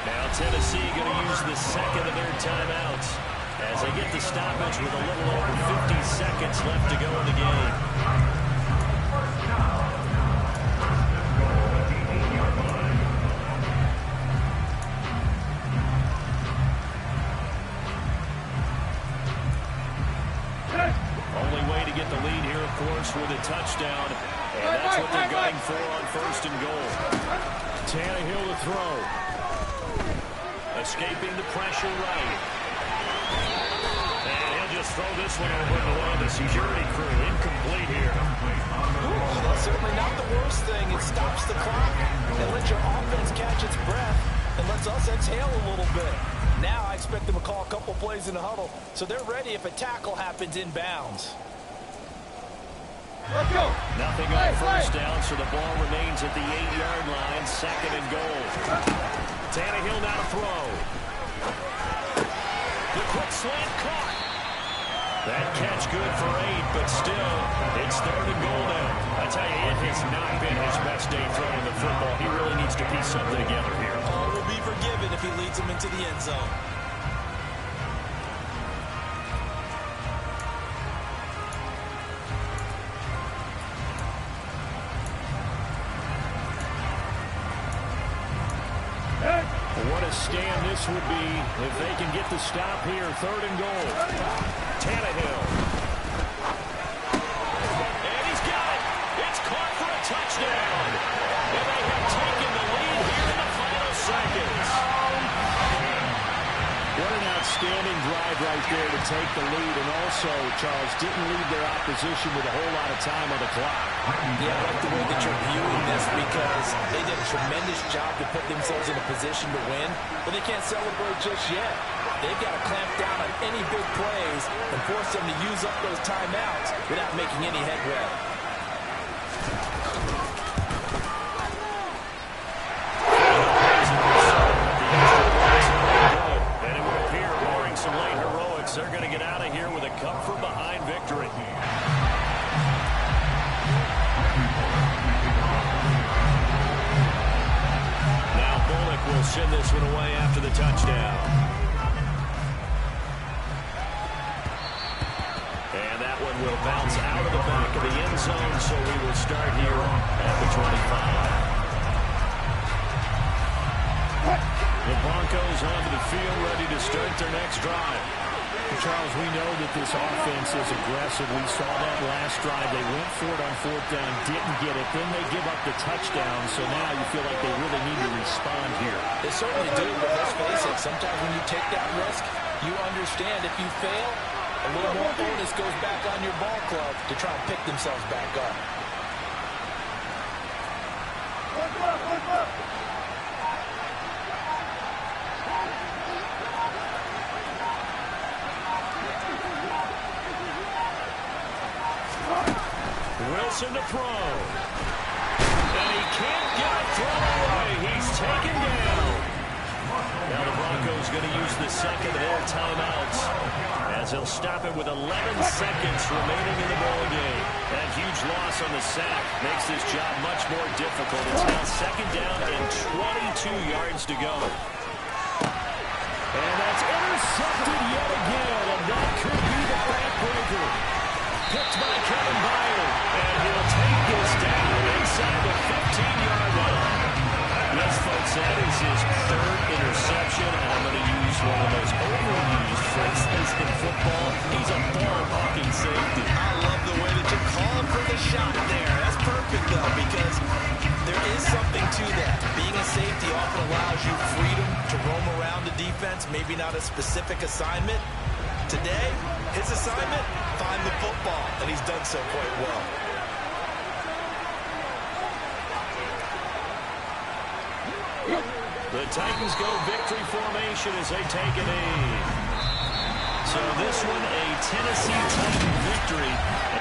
Now Tennessee going to use the second of their timeouts as they get the stoppage with a little over 50 seconds left to go in the game. Only way to get the lead here, of course, with a touchdown, and that's what they're gunning for on 1st and goal. Tannehill to throw. Escaping the pressure right. And he'll just throw this one over the security crew. Incomplete here. Ooh, that's certainly not the worst thing. It stops the clock and lets your offense catch its breath and lets us exhale a little bit. Now I expect them to call a couple plays in the huddle so they're ready if a tackle happens inbounds. Let's go. Nothing on first down, so the ball remains at the 8-yard line. 2nd and goal. Tannehill now to throw. The quick slant caught. That catch good for 8, but still, it's 3rd and goal now. I tell you, it has not been his best day throwing the football. He really needs to piece something together here. All will be forgiven if he leads them into the end zone. What a stand this would be if they can get the stop here. 3rd and goal. Tannehill. And he's got it. It's caught for a touchdown. And they have taken the lead here in the final seconds. What an outstanding drive right there to take the lead. And also, Charles, didn't leave their opposition with a whole lot of time on the clock. Yeah, I like the way that you're viewing this because they did a tremendous job to put themselves in a position to win, but they can't celebrate just yet. They've got to clamp down on any big plays and force them to use up those timeouts without making any headway. And it would appear, barring some late heroics, they're going to get out of here with a come-from-behind victory. Will send this one away after the touchdown. And that one will bounce out of the back of the end zone, so we will start here at the 25. The Broncos onto the field, ready to start their next drive. Charles, we know that this offense is aggressive. We saw that last drive. They went for it on fourth down, didn't get it. Then they give up the touchdown, so now you feel like they really need to respond here. They certainly do, but let's face it, sometimes when you take that risk, you understand if you fail, a little more onus goes back on your ball club to try and pick themselves back up. Wilson to throw. And he can't get a throw away. He's taken down. Now the Broncos going to use the second of their timeouts as they'll stop it with 11 seconds remaining in the ball game. That huge loss on the sack makes this job much more difficult. It's now second down and 22 yards to go. And that's intercepted yet again, and that could be the backbreaker. Picked by Kevin Byard, and he'll take this down inside the 15-yard line. Yes, folks, that is his third interception, and I'm going to use one of the most overused phrases in football. He's a ball-hawking safety. I love the way that you call for the shot there. That's perfect, though, because there is something to that. Being a safety often allows you freedom to roam around the defense, maybe not a specific assignment. Today, his assignment, find the football, and he's done so quite well. The Titans go victory formation as they take a knee. So this one, a Tennessee Titan victory.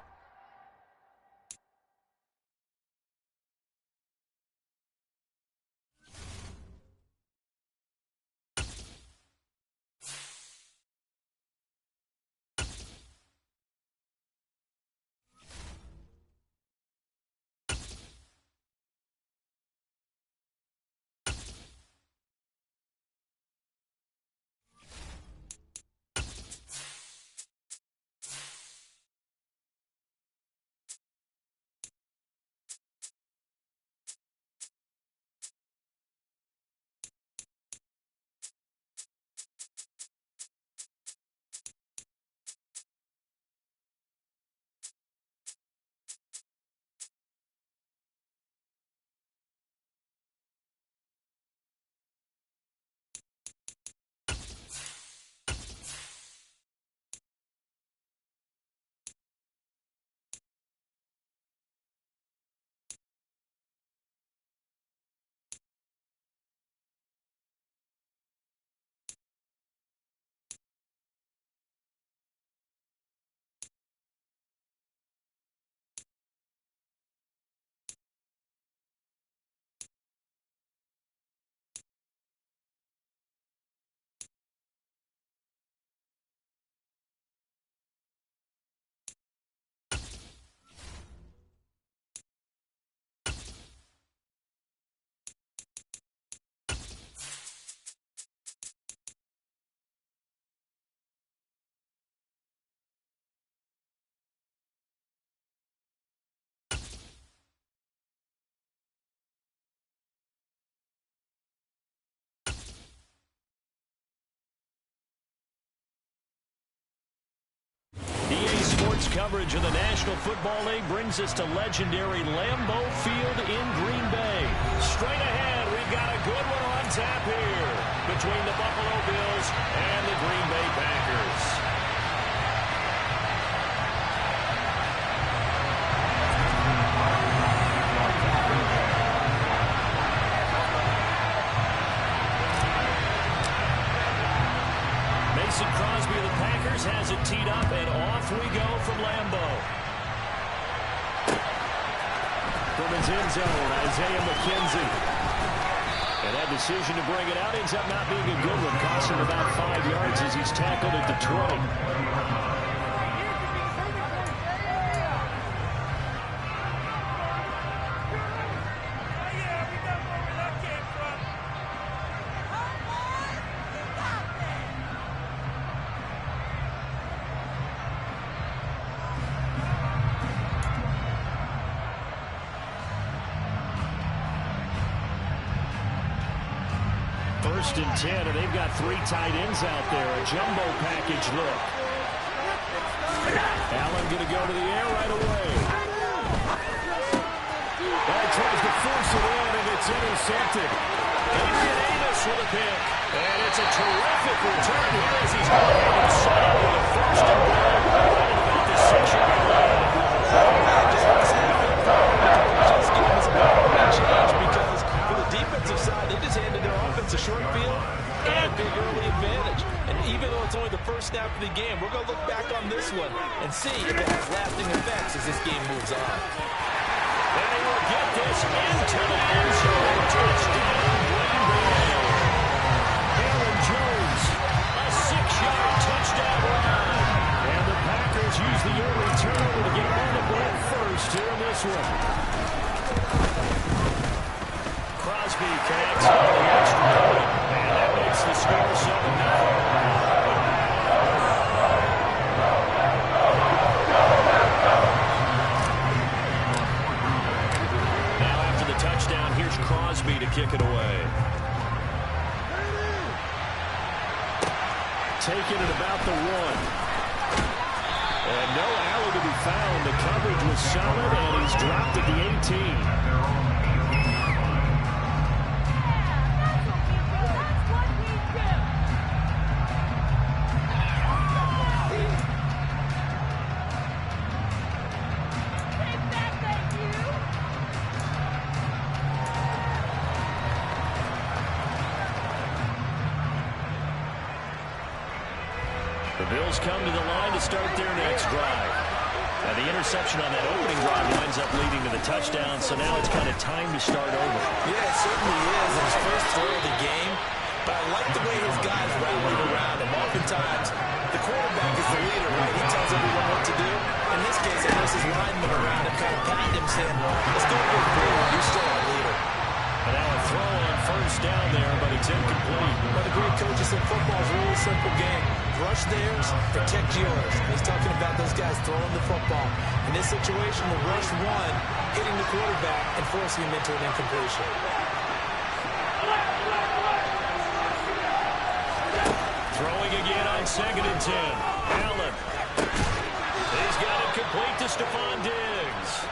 EA Sports coverage of the National Football League brings us to legendary Lambeau Field in Green Bay. Straight ahead, we've got a good one on tap here between the Buffalo Bills and the Green Bay Packers. teed up, and off we go from Lambeau. From his end zone, Isaiah McKenzie. And that decision to bring it out ends up not being a good one. Cost him about 5 yards as he's tackled at the 20. First and 10, and they've got 3 tight ends out there. A jumbo package look. Allen going to go to the air right away. Tries to force it in, and it's intercepted. Adrian Amos with a pick. And it's a terrific return here as he's going ahead and set up with a first and goal right at about the 6-yard line. Just give us a change because for the defensive side, they just handed their offense a short field and a big early advantage. And even though it's only the first snap of the game, we're going to look back on this one and see if it has lasting effects as this game moves on. And he will get this into the end zone. Touchdown, Green Bay. Aaron Jones, a 6-yard touchdown run. And the Packers use the early turnover to get on the board first here in this one. Crosby connects on the extra point, and that makes the score 7-0. Crosby to kick it away. Taking it about the 1. And no Allen to be found. The coverage was solid, and he's dropped at the 18. Bills come to the line to start their next drive. And the interception on that opening drive winds up leading to the touchdown, so now it's kind of time to start over. Yeah, it certainly is. His first throw of the game. But I like the way his guys rallied around him. Oftentimes, the quarterback is the leader, right? He tells everyone what to do. In this case, it has his linemen around him, kind of patting him, saying, let's go get the ball. You're still our leader. And now a throw on first down there, but it's incomplete. One of the great coaches said football is a really simple game. Rush theirs, protect yours. And he's talking about those guys throwing the football. In this situation, the rush one, hitting the quarterback and forcing him into an incompletion. Throwing again on 2nd and 10. Allen. He's got it complete to Stephon Diggs.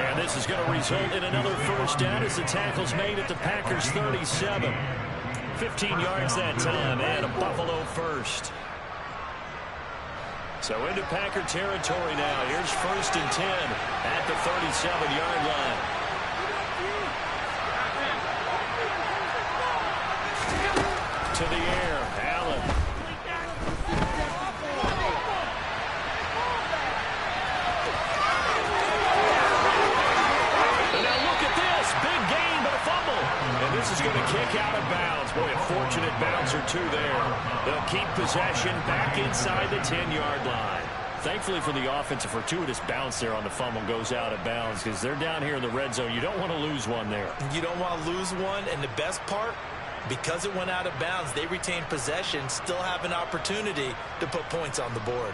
And this is going to result in another first down as the tackle's made at the Packers' 37. 15 yards that time, and a Buffalo first. So into Packer territory now. Here's 1st and 10 at the 37-yard line. To the air, Allen. And now look at this. Big gain, but a fumble. And this is going to kick out of bounds. Boy, a fortunate bounce or 2 there. They'll keep possession back inside the 10-yard line. Thankfully for the offense, a fortuitous bounce there on the fumble goes out of bounds because they're down here in the red zone. You don't want to lose one there. You don't want to lose one, and the best part, because it went out of bounds, they retain possession, still have an opportunity to put points on the board.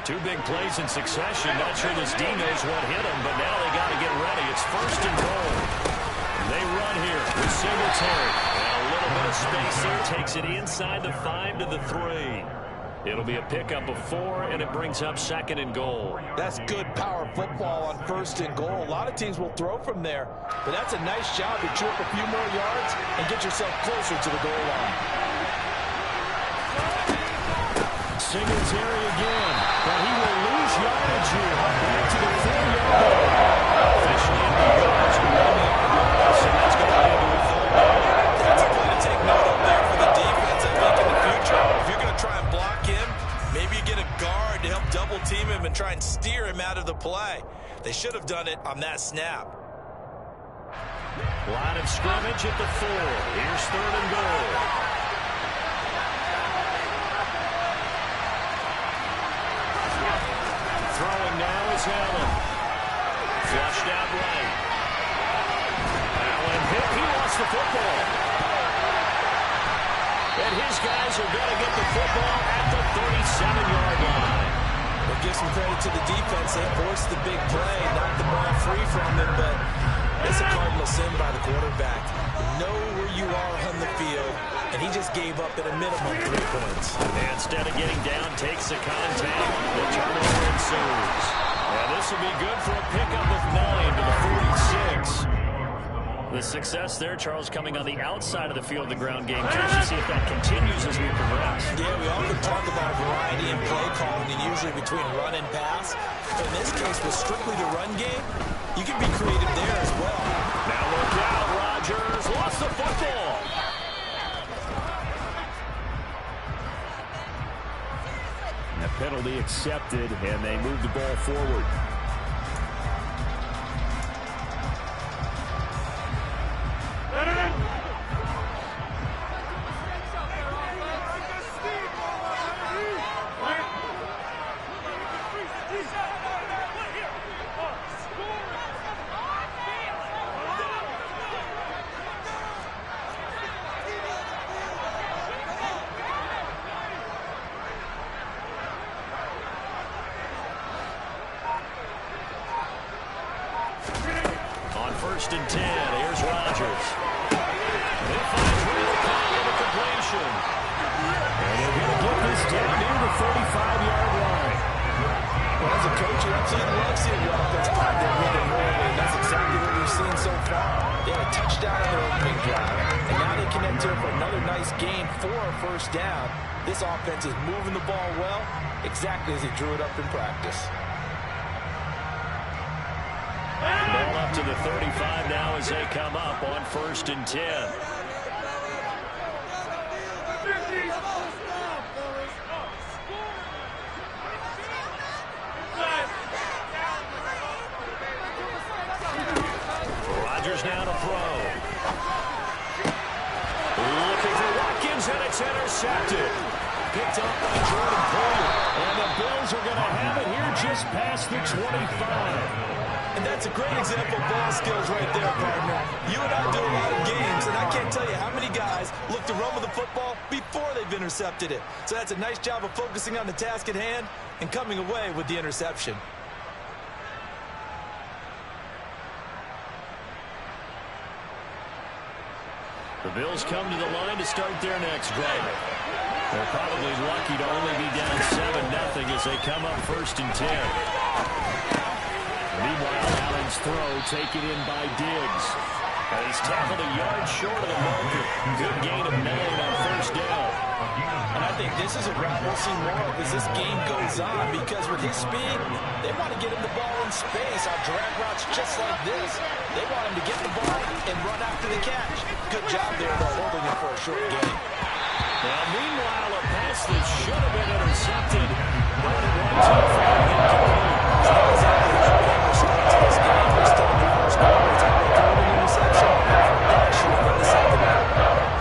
2 big plays in succession. Not sure this D knows what hit him, but now they got to get ready. It's 1st and goal. They run here with Singletary. And a little bit of space there. Takes it inside the 5 to the 3. It'll be a pickup of 4, and it brings up 2nd and goal. That's good power football on 1st and goal. A lot of teams will throw from there, but that's a nice job to chew up a few more yards and get yourself closer to the goal line. Singletary again, but he will lose yardage here. Back to the 4-yard line. Officially in the yards around the arm, so that's going to be into a 4. That's going to take note up there for the defense, I think, in the future. try and steer him out of the play. They should have done it on that snap. Line of scrimmage at the 4. Here's 3rd and goal. Throwing now is Allen. Flushed out right. Allen hit. He lost the football. And his guys are going to get the football at the 37-yard line. We'll give some credit to the defense. They forced the big play, knocked the ball free from them, but it's a cardinal sin by the quarterback. Know where you are on the field, and he just gave up at a minimum 3 points. And instead of getting down, takes the contact. The turnover ensues. And this will be good for a pickup of 9 to the 46. The success there, Charles, coming on the outside of the field, the ground game. Curious to see if that continues as we progress. Yeah, we often talk about variety in play calling, and usually between run and pass. But in this case, with strictly the run game, you can be creative there as well. Now look out, Rodgers lost the football. The penalty accepted, and they move the ball forward. First and 10. Here's Rodgers. He finds Will Cobb with a completion. And they're going to get this down near the 35-yard line. Well, as a coach, you absolutely love seeing the offense find their rhythm early, and that's exactly what we've seen so far. They had a touchdown on their opening drive, and now they connect to it for another nice gain for a first down. This offense is moving the ball well, exactly as he drew it up in practice. Ball up to the 35 now as they come up on 1st and 10. Rodgers now to throw. Looking for Watkins, and it's intercepted. Picked up by Jordan Poyer. And the Bills are going to have it here just past the 25. And that's a great example of ball skills right there, partner. You and I do a lot of games, and I can't tell you how many guys look to run with the football before they've intercepted it. So that's a nice job of focusing on the task at hand and coming away with the interception. The Bills come to the line to start their next drive. They're probably lucky to only be down 7-0 as they come up 1st and 10. Meanwhile, Allen's throw taken in by Diggs. And he's tackled a yard short of the marker. Good gain of 9 on 1st down. And I think this is a route we'll see more of as this game goes on, because with his speed, they want to get him the ball in space on drag routes just like this. They want him to get the ball and run after the catch. Good job there, though, holding it for a short gain. Now, meanwhile, a pass that should have been intercepted. But it went too far incomplete. It's not exactly a better start to this game. We're still in the first quarter. It's already thrown an interception. That should have been the second one.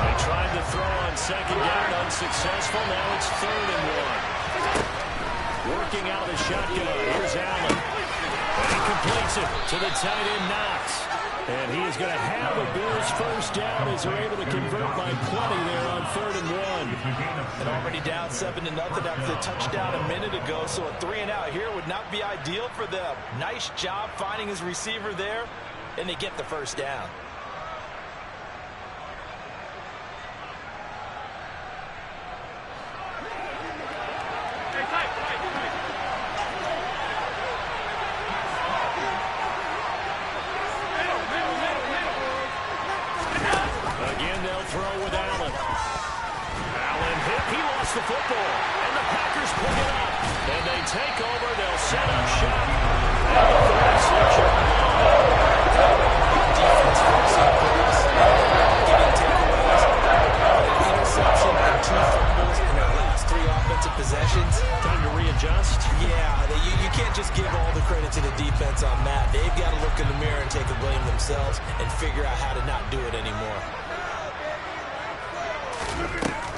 They tried to throw on 2nd down, unsuccessful. Now it's 3rd and 1. Working out of the shotgun. Here's Allen. And he completes it to the tight end, Knox. And he is going to have a Bills first down as they're able to convert by plenty there on 3rd and 1. And already down 7-0 after the touchdown a minute ago, so a 3-and-out here would not be ideal for them. Nice job finding his receiver there, and they get the first down. The football, and the Packers pick it up, and they take over. They'll set up shop at the 36-yard line. Defense forcing plays, getting takeaways, an interception and 2 fumbles in their last 3 offensive possessions. Time to adjust? Yeah, you can't just give all the credit to the defense on that. They've got to look in the mirror and take the blame themselves and figure out how to not do it anymore.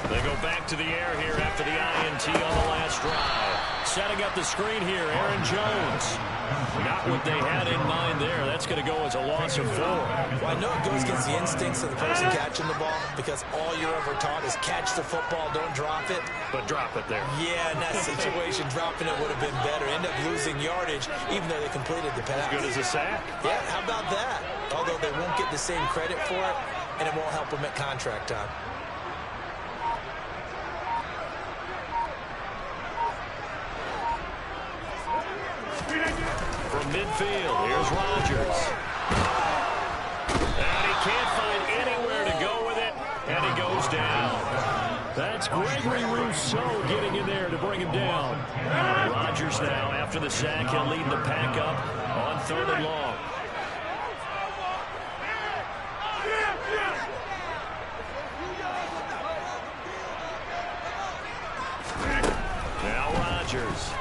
They go back to the air here after the INT on the last drive. Setting up the screen here, Aaron Jones. Not what they had in mind there. That's going to go as a loss of 4. Well, I know it goes against the instincts of the person catching the ball because all you're ever taught is catch the football, don't drop it. But drop it there. Yeah, in that situation, dropping it would have been better. End up losing yardage, even though they completed the pass. As good as a sack? Yeah, how about that? Although they won't get the same credit for it, and it won't help them at contract time. From midfield, here's Rodgers. And he can't find anywhere to go with it, and he goes down. That's Gregory Rousseau getting in there to bring him down. Rodgers now, after the sack, he'll lead the pack up on 3rd and long. Now Rodgers.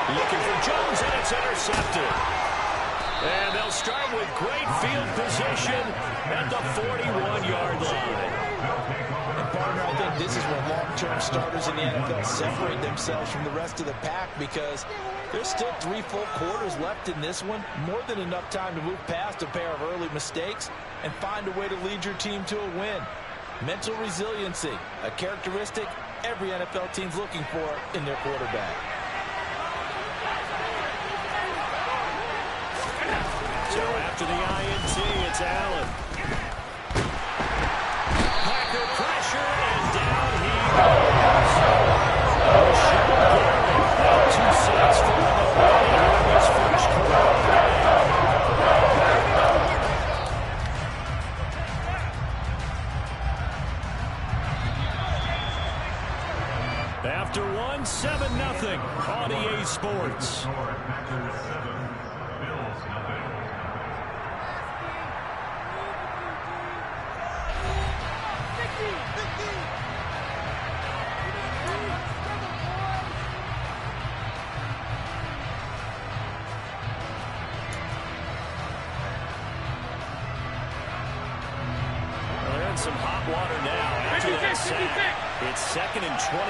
Looking for Jones, and it's intercepted. And they'll start with great field position at the 41-yard line. And partner, I think this is where long-term starters in the NFL separate themselves from the rest of the pack because there's still 3 full quarters left in this one. More than enough time to move past a pair of early mistakes and find a way to lead your team to a win. Mental resiliency, a characteristic every NFL team's looking for in their quarterback. So after the INT, it's Allen. Packer pressure, and down he goes. Now 2 sacks for him already in his first quarter. After 1, 7-0 on EA Sports. Some hot water now after that sack. It's 2nd and 21.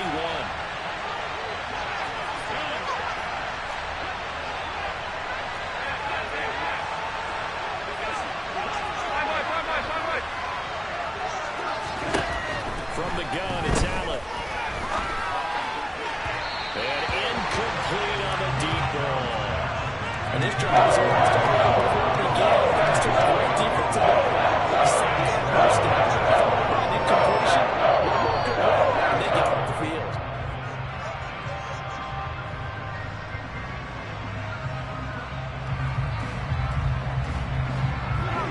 From the gun, it's Allen. And incomplete on the deep ball. And this drive is almost a break before it began. It's a great defensive ball. Second and first down. Incompletion. And they get off the field.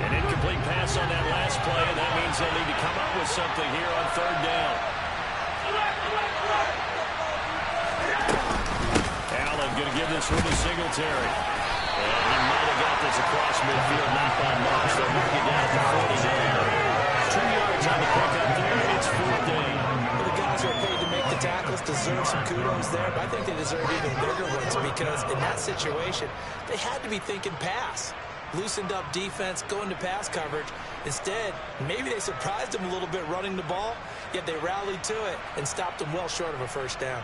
An incomplete pass on that last play, and that means they'll need to come up with something here on 3rd down. Allen going to give this one to Singletary. And he might have got this across midfield, not by much. They'll mark it down at the 49. 2 yards on the pickup there. It's 4th down. Well, the guys who are paid to make the tackles deserve some kudos there, but I think they deserve even bigger ones because in that situation, they had to be thinking pass. Loosened up defense, going to pass coverage. Instead, maybe they surprised them a little bit running the ball, yet they rallied to it and stopped them well short of a first down.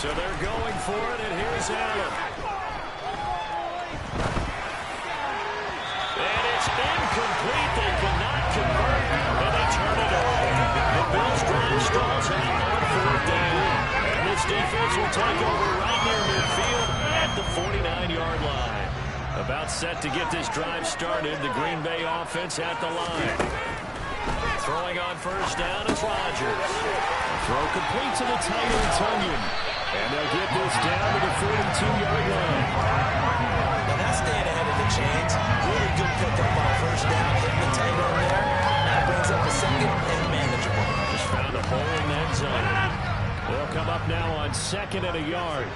So they're going for it, and here's Allen. And it's incomplete. They cannot convert, and they turn it over. The Bills drive stalls out on 4th down. And this defense will take over right near midfield at the 49-yard line. About set to get this drive started. The Green Bay offense at the line. Throwing on first down is Rodgers. Throw complete to the tight end, Tonyan. And they'll get this down to the 42-yard line. Now that's staying ahead of the chains. Really good pickup on first down, hitting the tight end there. Now brings up a second and manageable. Just found a hole in that zone. They'll come up now on second and a yard.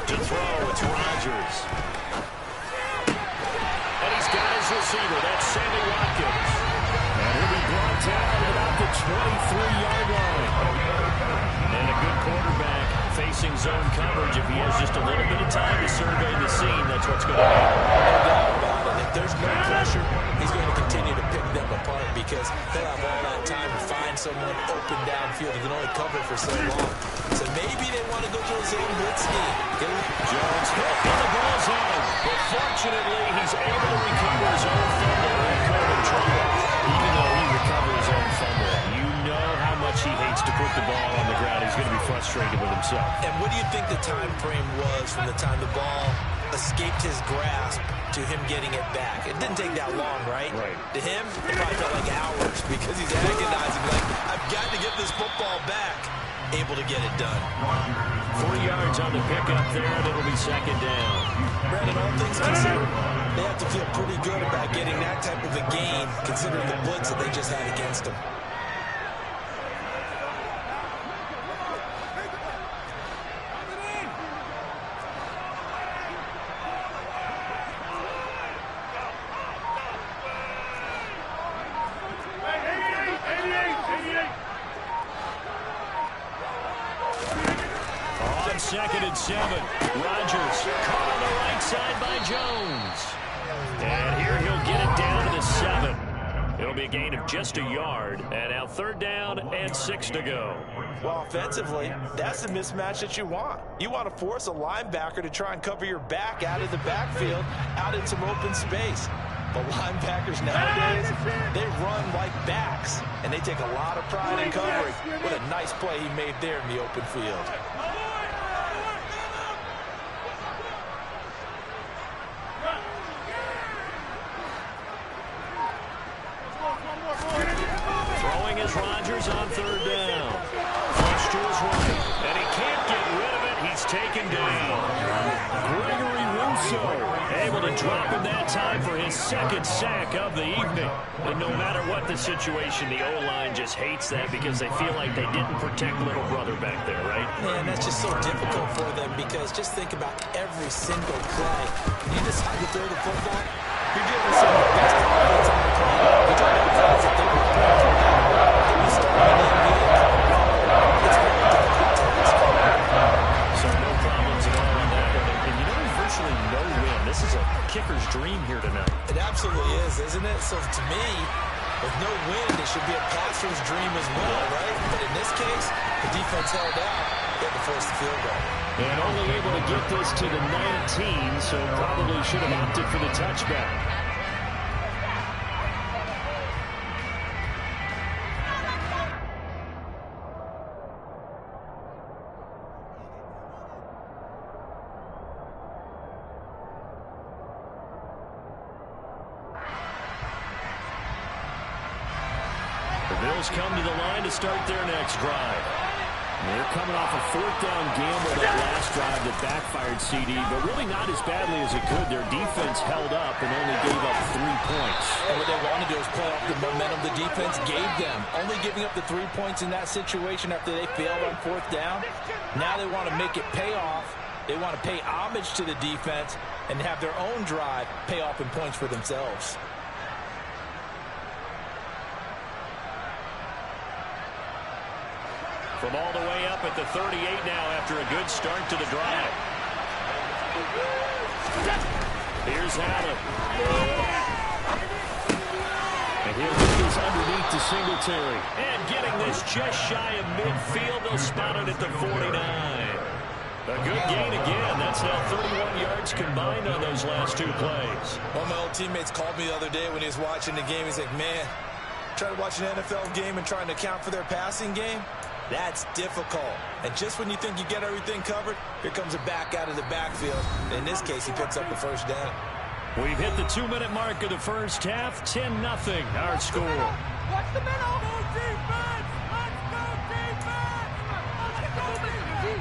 To throw, it's Rodgers. And he's got his receiver. That's Sammy Watkins. And he'll be brought down at about the 23-yard line. And a good quarterback facing zone coverage. If he has just a little bit of time to survey the scene, that's what's going to happen. No doubt about it. If there's no pressure, he's going to continue to pick them apart because they'll have all that time to find someone open downfield. He can only cover for so long. So maybe they want to go to a zone blitz scheme. Jones hit and the ball's in. But fortunately, he's able to recover his own fumble and caught in trouble. Even though he recovered his own fumble, you know how much he hates to put the ball on the ground. He's going to be frustrated with himself. And what do you think the time frame was from the time the ball escaped his grasp to him getting it back? It didn't take that long, right? Right. To him, it probably felt like hours because he's agonizing like, I've got to get this football back. Able to get it done. 4 yards on the pickup there, and it'll be second down. Brandon, all things considered, they have to feel pretty good about getting that type of a gain considering the blitz that they just had against them. Second and 7. Rodgers caught on the right side by Jones. And here he'll get it down to the 7. It'll be a gain of just a yard. And now third down and 6 to go. Well, offensively, that's the mismatch that you want. You want to force a linebacker to try and cover your back out of the backfield, out in some open space. But linebackers nowadays, they run like backs, and they take a lot of pride in covering. What a nice play he made there in the open field. Throwing is Rodgers on third down. Flush to his right, and he can't get rid of it. He's taken down. Gregory Rousseau able to drop him that time for his second sack of the evening. And no matter what the situation, the O-line just hates that because they feel like they didn't protect little brother back there, right? Man, that's just so difficult for them because just think about every single play. When you decide to throw the football, you're dealing with some of the best offense on the planet. You're talking about guys that they were playing from that to be starting in the NBA. It's very difficult to risk. So no problems at all on that one. And you know, there's virtually no win. This is a kicker's dream here tonight. It absolutely is, isn't it? So to me, with no win, it should be a passer's dream as well, right? But in this case, the defense held out. They had to force the field goal. And only able to get this to the 19, so probably should have opted for the touchback. The Bills come to the line to start their next drive. They're coming off a fourth down gamble that last drive that backfired, CD, but really not as badly as it could. Their defense held up and only gave up 3 points. And what they want to do is play off the momentum the defense gave them. Only giving up the 3 points in that situation after they failed on fourth down. Now they want to make it pay off. They want to pay homage to the defense and have their own drive pay off in points for themselves. From all the way up at the 38 now after a good start to the drive. Here's Allen. And he'll get this underneath to Singletary. And getting this just shy of midfield. They'll spot it at the 49. A good gain again. That's now 31 yards combined on those last 2 plays. One of my old teammates called me the other day when he was watching the game. He's like, man, trying to watch an NFL game and trying to account for their passing game, that's difficult. And just when you think you get everything covered, here comes a back out of the backfield. In this case, he picks up the first down. We've hit the 2-minute mark of the first half. 10-0 our score. Watch the middle. Go defense. Let's go defense. Let's go defense.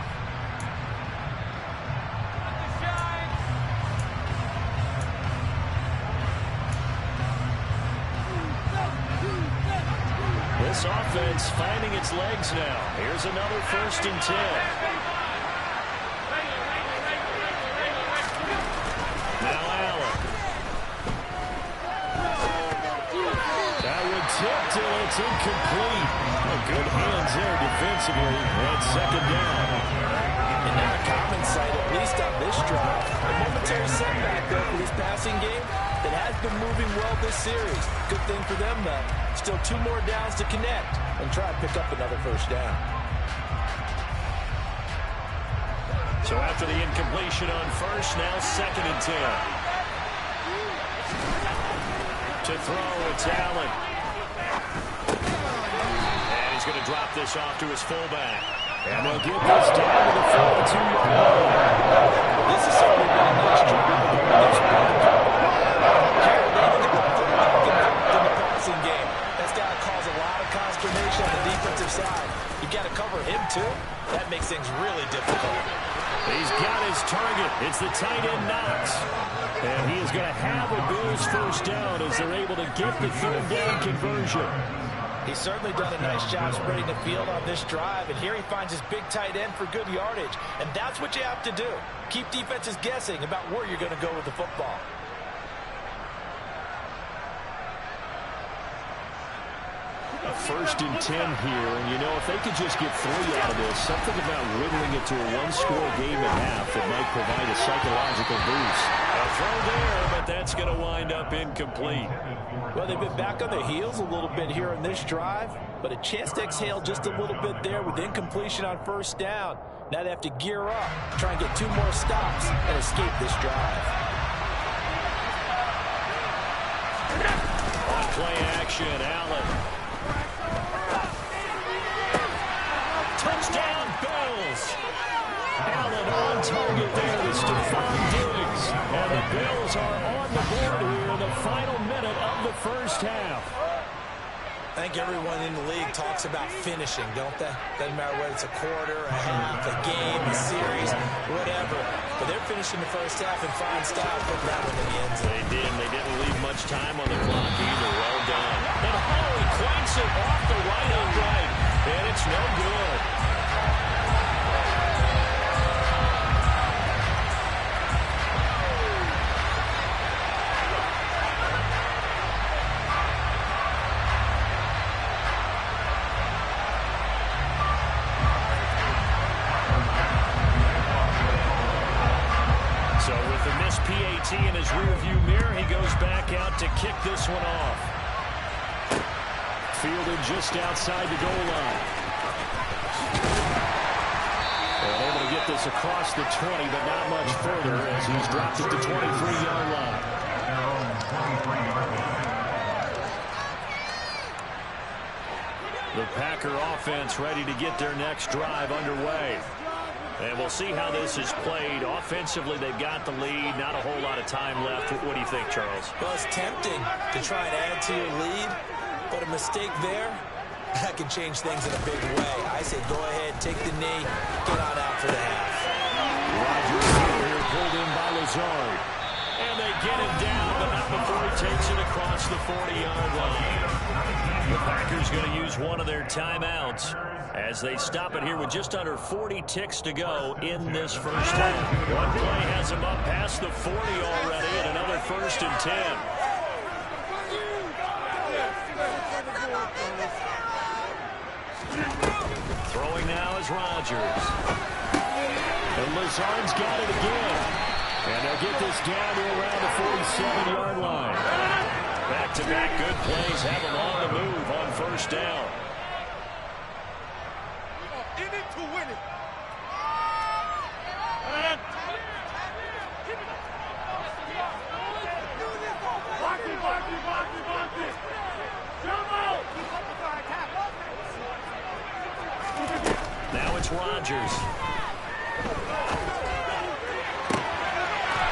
This offense finding its legs now. Here's another 1st and 10. Now Allen. That would tip till it's incomplete. Good hands there defensively. And 2nd down. And not a common sight, at least on this drive. A momentary setback there for this passing game that has been moving well this series. Good thing for them, though. Still 2 more downs to connect and try to pick up another first down. So after the incompletion on 1st, now 2nd and 10. To throw, it's Allen. And he's going to drop this off to his fullback. And they'll get this down to the 42-yard line. This is certainly been a nice drive. There's more to come. Here, they need to put the back in the passing game. That's got to cause a lot of consternation on the defensive side. You got to cover him, too. That makes things really difficult. He's got his target. It's the tight end, Knox. And he is going to have a Bills first down as they're able to get the 3rd down conversion. He's certainly done a nice job spreading the field on this drive, and here he finds his big tight end for good yardage. And that's what you have to do. Keep defenses guessing about where you're going to go with the football. A 1st and 10 here, and you know, if they could just get 3 out of this, something about whittling it to a 1-score game at half that might provide a psychological boost. A throw there, but that's going to wind up incomplete. Well, they've been back on their heels a little bit here on this drive, but a chance to exhale just a little bit there with incompletion on 1st down. Now they have to gear up, try and get 2 more stops and escape this drive. On play action, Allen. Touchdown, Bills! Allen on target there to Stephon Diggs. And the Bills are on the board here in the final minute of the first half. I think everyone in the league talks about finishing, don't they? Doesn't matter whether it's a quarter, a half, a game, a series, whatever. But they're finishing the first half in fine style, putting that one in the end zone. They did. They didn't leave much time on the clock either. Well done. And Holloway clanks it off the right upright. And it's no good. So with the missed PAT in his rearview mirror, he goes back out to kick this one off. Fielded just outside the goal line. And able to get this across the 20, but not much further as he's dropped at the 23-yard line. The Packer offense ready to get their next drive underway. And we'll see how this is played. Offensively, they've got the lead. Not a whole lot of time left. What do you think, Charles? Well, it's tempting to try and add to your lead, but a mistake there, that can change things in a big way. I say go ahead, take the knee, get on out for the half. Rodgers here pulled in by Lazard. And they get him down, but not before he takes it across the 40-yard line. The Packers going to use one of their timeouts as they stop it here with just under 40 ticks to go in this first half. One play has him up past the 40 already, and another 1st and 10. Throwing now is Rodgers. And Lazard's got it again. And they'll get this down to around the 47-yard line. Back-to-back good plays have them on the move on 1st down. In it to win it. Rodgers.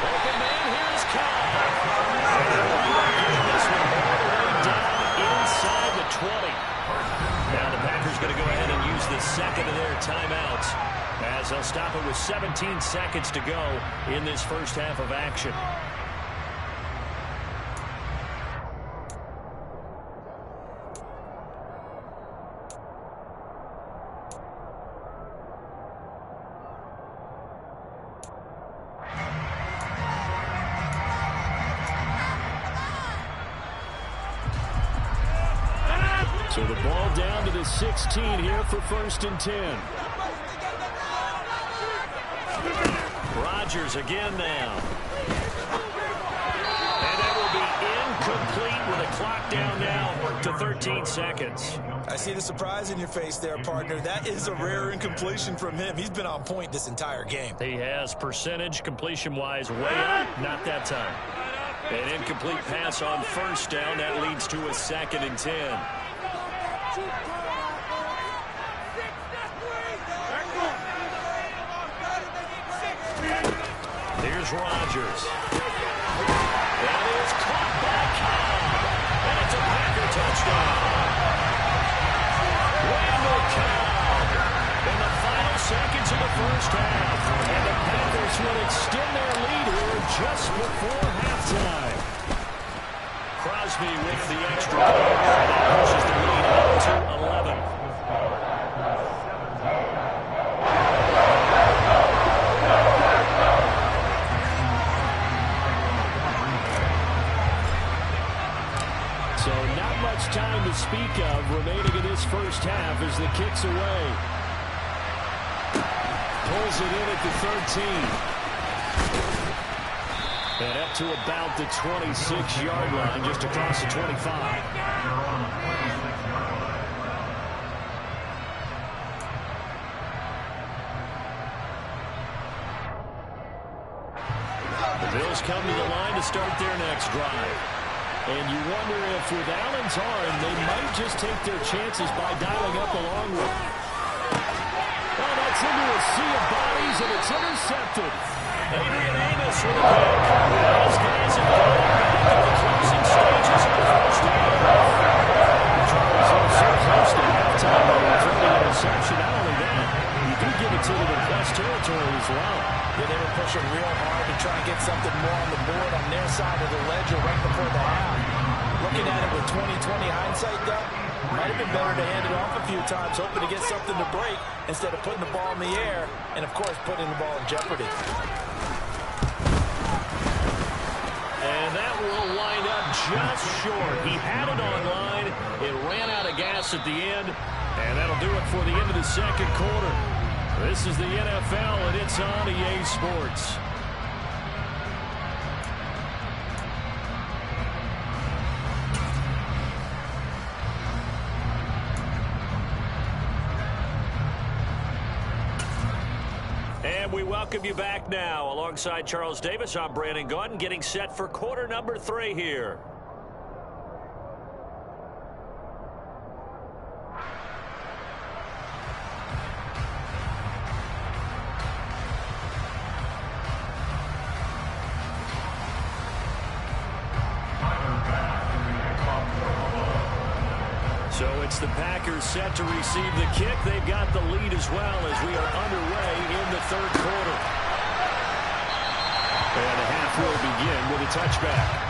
Open man, here's Cobb. This one all the way down inside the 20. Now the Packers going to go ahead and use the second of their timeouts, as they'll stop it with 17 seconds to go in this first half of action. So the ball down to the 16 here for 1st and 10. Rodgers again now. And that will be incomplete with a clock down now to 13 seconds. I see the surprise in your face there, partner. That is a rare incompletion from him. He's been on point this entire game. He has percentage completion-wise way up, not that time. An incomplete pass on 1st down. That leads to a 2nd and 10. Here's Rodgers. That is caught by Cobb. And it's a Packer touchdown. Randall Cobb in the final seconds of the first half. And the Packers will extend their lead here just before halftime. Crosby with the extra point. That pushes the lead up to 11. So not much time to speak of remaining in this first half as the kick's away. Pulls it in at the 13. And up to about the 26-yard line, just across the 25. The Bills come to the line to start their next drive. And you wonder if with Allen's arm, they might just take their chances by dialing up a long one. Oh, that's into a sea of bodies, and it's intercepted. Adrian Amos with a pick. These guys have gone back in the closing stages of the first half. Charles, they're so close to halftime, though, with the interception. Not only that, you do give it to them in plus territory as well. Yeah, they were pushing real hard to try and get something more on the board on their side of the ledger right before the half. Looking at it with 20/20 hindsight, though, might have been better to hand it off a few times, hoping to get something to break instead of putting the ball in the air and, of course, putting the ball in jeopardy. And that will wind up just short. He had it on line. It ran out of gas at the end. And that'll do it for the end of the second quarter. This is the NFL, and it's on EA Sports. And we welcome you back now. Alongside Charles Davis, I'm Brandon Gaudin, getting set for quarter number 3 here. So it's the Packers set to receive the kick. They've got the lead as well as we are underway in the third quarter. And the half will begin with a touchback.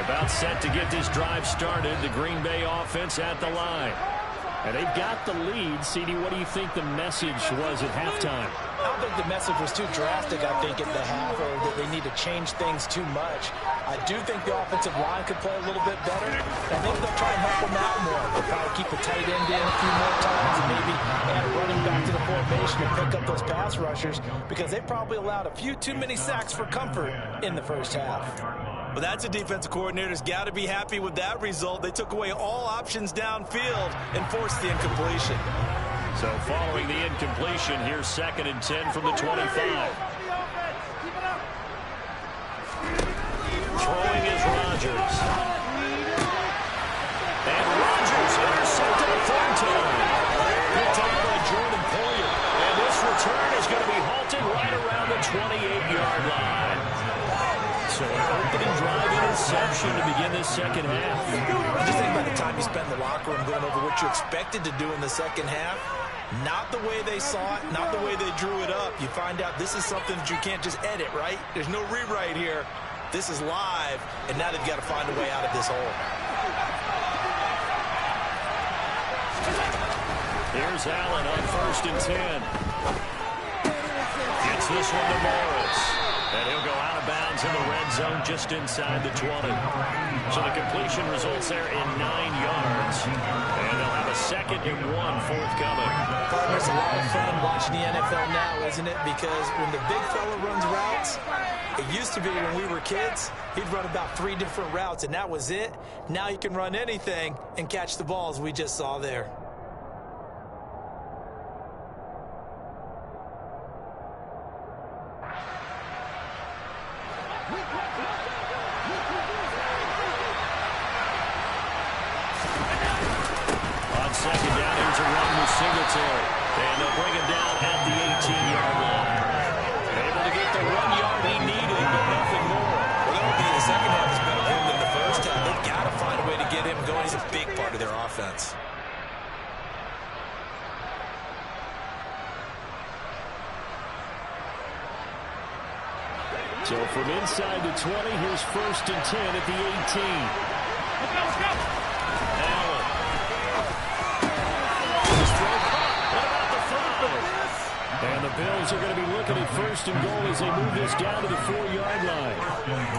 About set to get this drive started. The Green Bay offense at the line. And they've got the lead. CD, what do you think the message was at halftime? I don't think the message was too drastic, I think, at the half, or that they need to change things too much. I do think the offensive line could play a little bit better. I think they'll try and help them out more. They'll probably keep the tight end in a few more times and maybe add a running back to the formation and pick up those pass rushers because they probably allowed a few too many sacks for comfort in the first half. Well, that's a defensive coordinator's got to be happy with that result. They took away all options downfield and forced the incompletion. So following the incompletion, here's 2nd and 10 from the 25. Throwing is Rodgers. And Rodgers intercepted a 3rd time. Picked up by Jordan Poyer. And this return is going to be halted right around the 28-yard line. So an opening drive interception to begin this 2nd half. Just think about the time you spent in the locker room going over what you expected to do in the 2nd half. Not the way they saw it, not the way they drew it up. You find out this is something that you can't just edit, right? There's no rewrite here. This is live, and now they've got to find a way out of this hole. Here's Allen on 1st and 10. Gets this one to Morris. And he'll go out of bounds in the red zone just inside the 20. So the completion results there in 9 yards. And they'll have a 2nd and 1 forthcoming. It's a lot of fun watching the NFL now, isn't it? Because when the big fella runs routes, it used to be when we were kids, he'd run about 3 different routes, and that was it. Now you can run anything and catch the balls we just saw there. Singletary. And they'll bring him down at the 18-yard line. Able to get the 1 yard he needed, but nothing more. Well, that would be the 2nd half is better for him than the 1st half. They've got to find a way to get him going. He's a big part of their offense. So from inside the 20, here's 1st and 10 at the 18. Allen. And the Bills are going to be looking at 1st and goal as they move this down to the 4-yard line.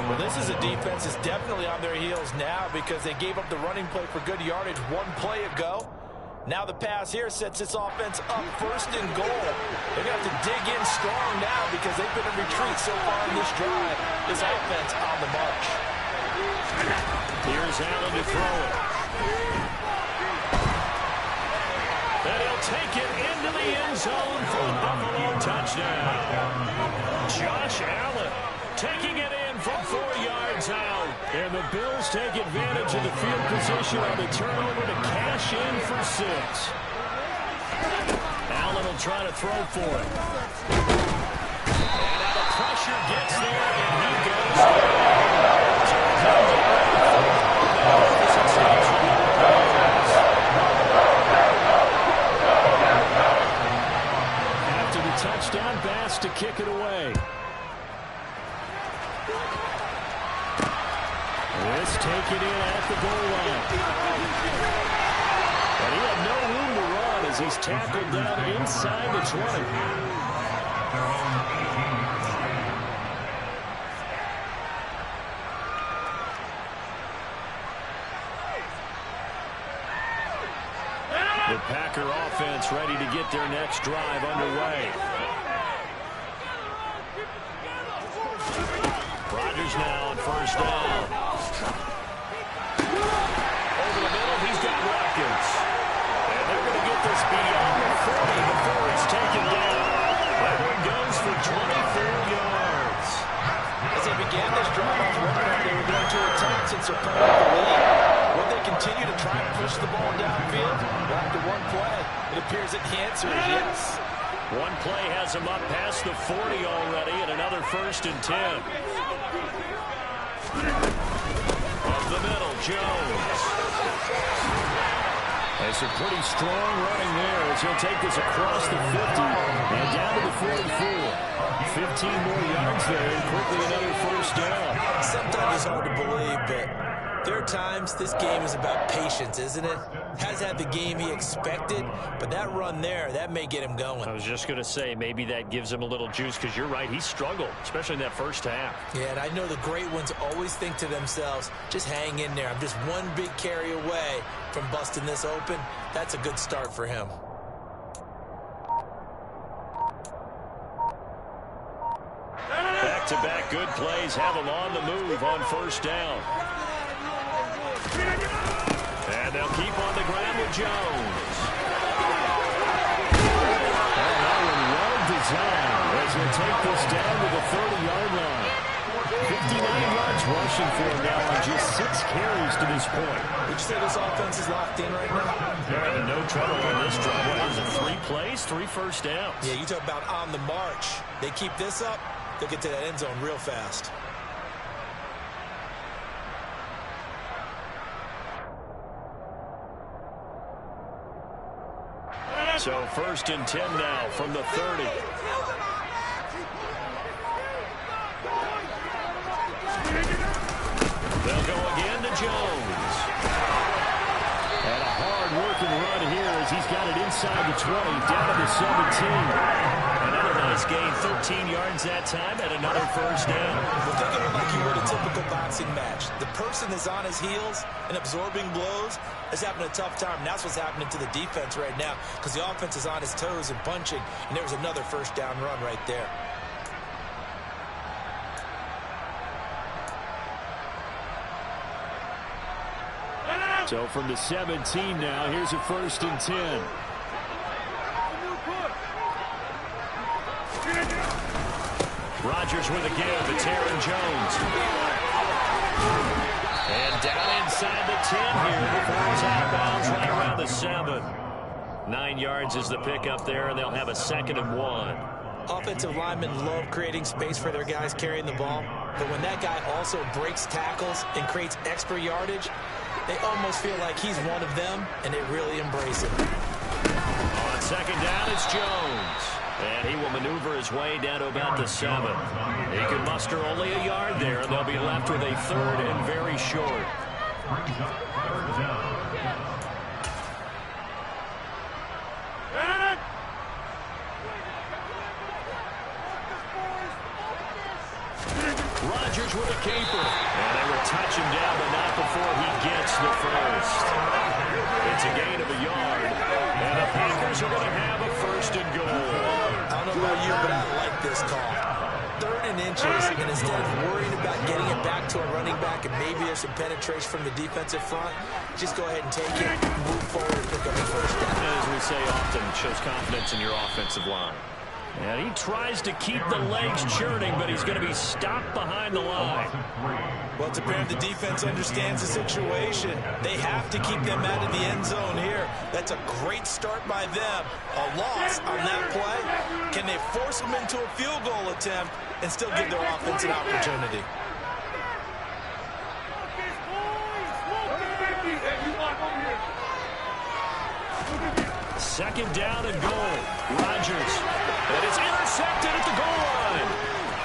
Well, this is a defense that's definitely on their heels now because they gave up the running play for good yardage 1 play ago. Now the pass here sets this offense up 1st and goal. They're going to have to dig in strong now because they've been in retreat so far in this drive. This offense on the march. Here's Allen to throw it. And he'll take it into the end zone for the Buffalo touchdown. Josh Allen taking it in from 4 yards out. And the Bills take advantage of the field position on the turnover to cash in for 6. Allen will try to throw for it. And now the pressure gets there, and he goes down. Touchdown pass to kick it away. This take it in at the goal line. And he had no room to run as he's tackled down inside the 20. The Packer offense ready to get their next drive underway. Rodgers now on 1st down. Over the middle, he's got Watkins. And they're going to get this beyond the 40 before it's taken down. That one goes for 24 yards. As they began this drive, I was wondering if they were going to attempt since they're putting up the lead. Would they continue to try and push the ball downfield? Well, after 1 play, it appears that the answer is yes. 1 play has him up past the 40 already, and another 1st and 10. Up the middle, Jones. There's some pretty strong running there as he'll take this across the 50 and down to the 44. 15 more yards there and quickly another 1st down. Sometimes it's hard to believe, but there are times this game is about patience, isn't it? Has had the game he expected, but that run there, that may get him going. I was just going to say, maybe that gives him a little juice, because you're right, he struggled, especially in that 1st half. Yeah, and I know the great ones always think to themselves, just hang in there. I'm just 1 big carry away from busting this open. That's a good start for him. Back Back-to-back good plays have them on the move on first down. And they'll keep on the ground with Jones. And that one well designed as we'll take this down to the 30-yard line. 59 yards rushing for him now on just 6 carries to this point. Would you say this offense is locked in right now? They're having no trouble on this drive. What is it, 3 plays, 3 first downs? Yeah, you talk about on the march. They keep this up, they'll get to that end zone real fast. So first and 10 now from the 30. They'll go again to Jones. And a hard-working run here as he's got it inside the 20, down to the 17. Another nice gain, 13 yards that time, and another first down. Well, think of it like you would a typical boxing match. The person is on his heels and absorbing blows is having a tough time. And that's what's happening to the defense right now because the offense is on his toes and punching, and there was another first down run right there. So from the 17 now, here's a first and 10. Rodgers with a give to Taron Jones. And down inside the 10 here before he's out of bounds right around the 7. 9 yards is the pickup there, and they'll have a 2nd and 1. Offensive linemen love creating space for their guys carrying the ball, but when that guy also breaks tackles and creates extra yardage, they almost feel like he's one of them, and they really embrace it. On 2nd down, it's Jones. And he will maneuver his way down to about the 7. He can muster only a yard there, and they'll be left with a 3rd and very short. Rodgers with a keeper. And they will touch him down, but not before he gets the first. It's a gain of a yard. And the Packers are going to have a 1st and goal. I don't know about you, but I like this call. 3rd and inches, and instead of worrying about getting it back to a running back and maybe there's some penetration from the defensive front, just go ahead and take it, move forward, and pick up the first down. And as we say often, it shows confidence in your offensive line. And he tries to keep the legs churning, but he's going to be stopped behind the line. Well, it's apparent the defense understands the situation. They have to keep them out of the end zone here. That's a great start by them. A loss on that play. Can they force them into a field goal attempt and still give their offense an opportunity? Second down and goal. Rodgers. And it's intercepted at the goal line.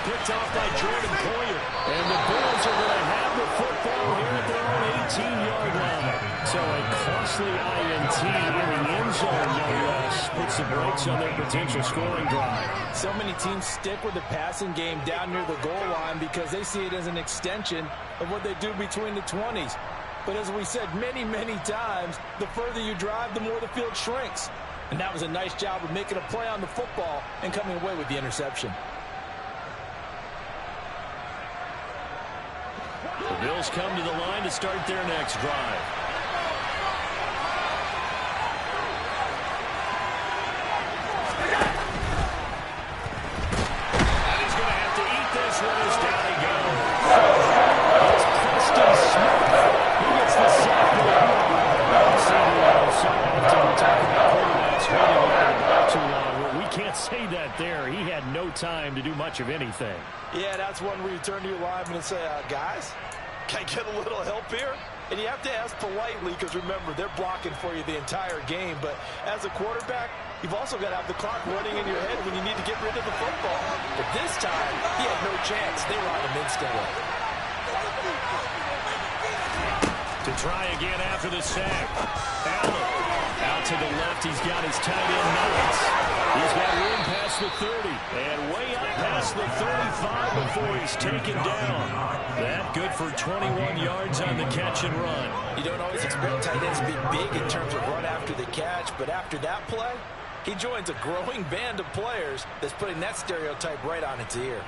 Picked off by Jordan Poyer. And the Bills are going to have the football here at their own 18-yard line. So a costly INT in the end zone, no less, puts the brakes on their potential scoring drive. So many teams stick with the passing game down near the goal line because they see it as an extension of what they do between the 20s. But as we said many, many times, the further you drive, the more the field shrinks. And that was a nice job of making a play on the football and coming away with the interception. The Bills come to the line to start their next drive. And he's going to have to eat this one as down he goes. It's Preston Smith. He gets the sack. We can't say that there. He had no time to do much of anything. Yeah, that's one where you turn to your lineman and say, guys, can I get a little help here? And you have to ask politely because, remember, they're blocking for you the entire game. But as a quarterback, you've also got to have the clock running in your head when you need to get rid of the football. But this time, he had no chance. They were on him instantly. To try again after the sack. Allen out to the left. He's got his tight end nuts. He's got room past the 30 and way up past the 35 before he's taken down. That good for 21 yards on the catch and run. You don't always expect tight ends to be big in terms of run after the catch, but after that play, he joins a growing band of players that's putting that stereotype right on its ear.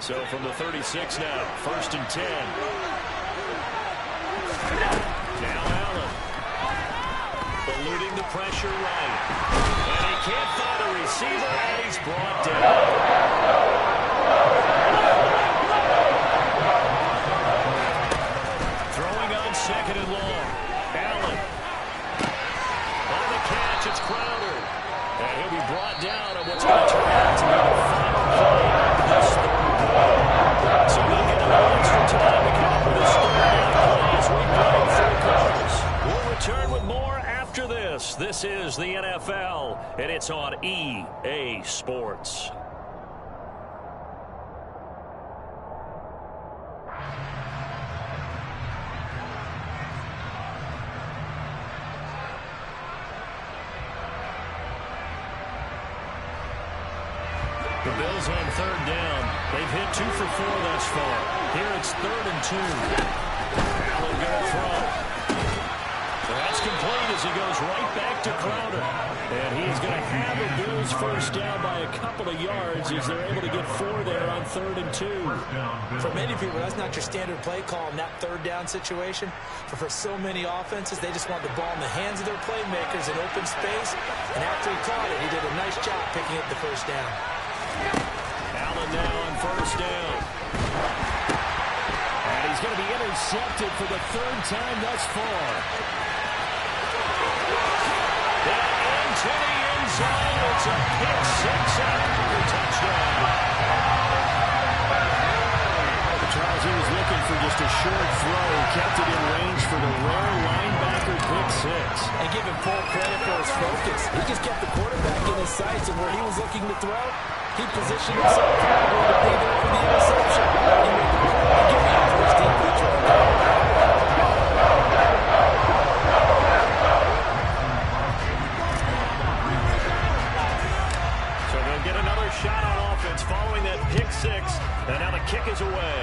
So from the 36 now, 1st and 10. Now Allen. Eluding the pressure right. And he can't find a receiver, and he's brought down. Throwing on 2nd and long. Allen. On the catch, it's Crowder. And he'll be brought down on what's going to turn out to be the final play of this third quarter. So they'll get a little extra time to come up with this third down play as we play 4 quarters. We'll return with more after this. This is the NFL, and it's on EA Sports. The Bills on 3rd down. They've hit 2 for 4 thus far. Here it's 3rd and 2. Allen going to throw. That's complete as he goes right back to Crowder. And he's going to have the Bills first down by a couple of yards as they're able to get 4 there on 3rd and 2. For many people, that's not your standard play call in that 3rd down situation. But for so many offenses, they just want the ball in the hands of their playmakers in open space. And after he caught it, he did a nice job picking up the first down. Allen now on 1st down. And he's going to be intercepted for the 3rd time thus far. And into the end zone. It's a pick 6 and a Packer touchdown. Charles, he was looking for just a short throw. Kept it in range for the rare linebacker pick 6. And give him full credit for his focus. He just kept the quarterback in his sights, and where he was looking to throw, he positioned himself probably to be there for the interception. He made the play to get out for his defense right there. So they'll get another shot on offense following that pick 6. And now the kick is away.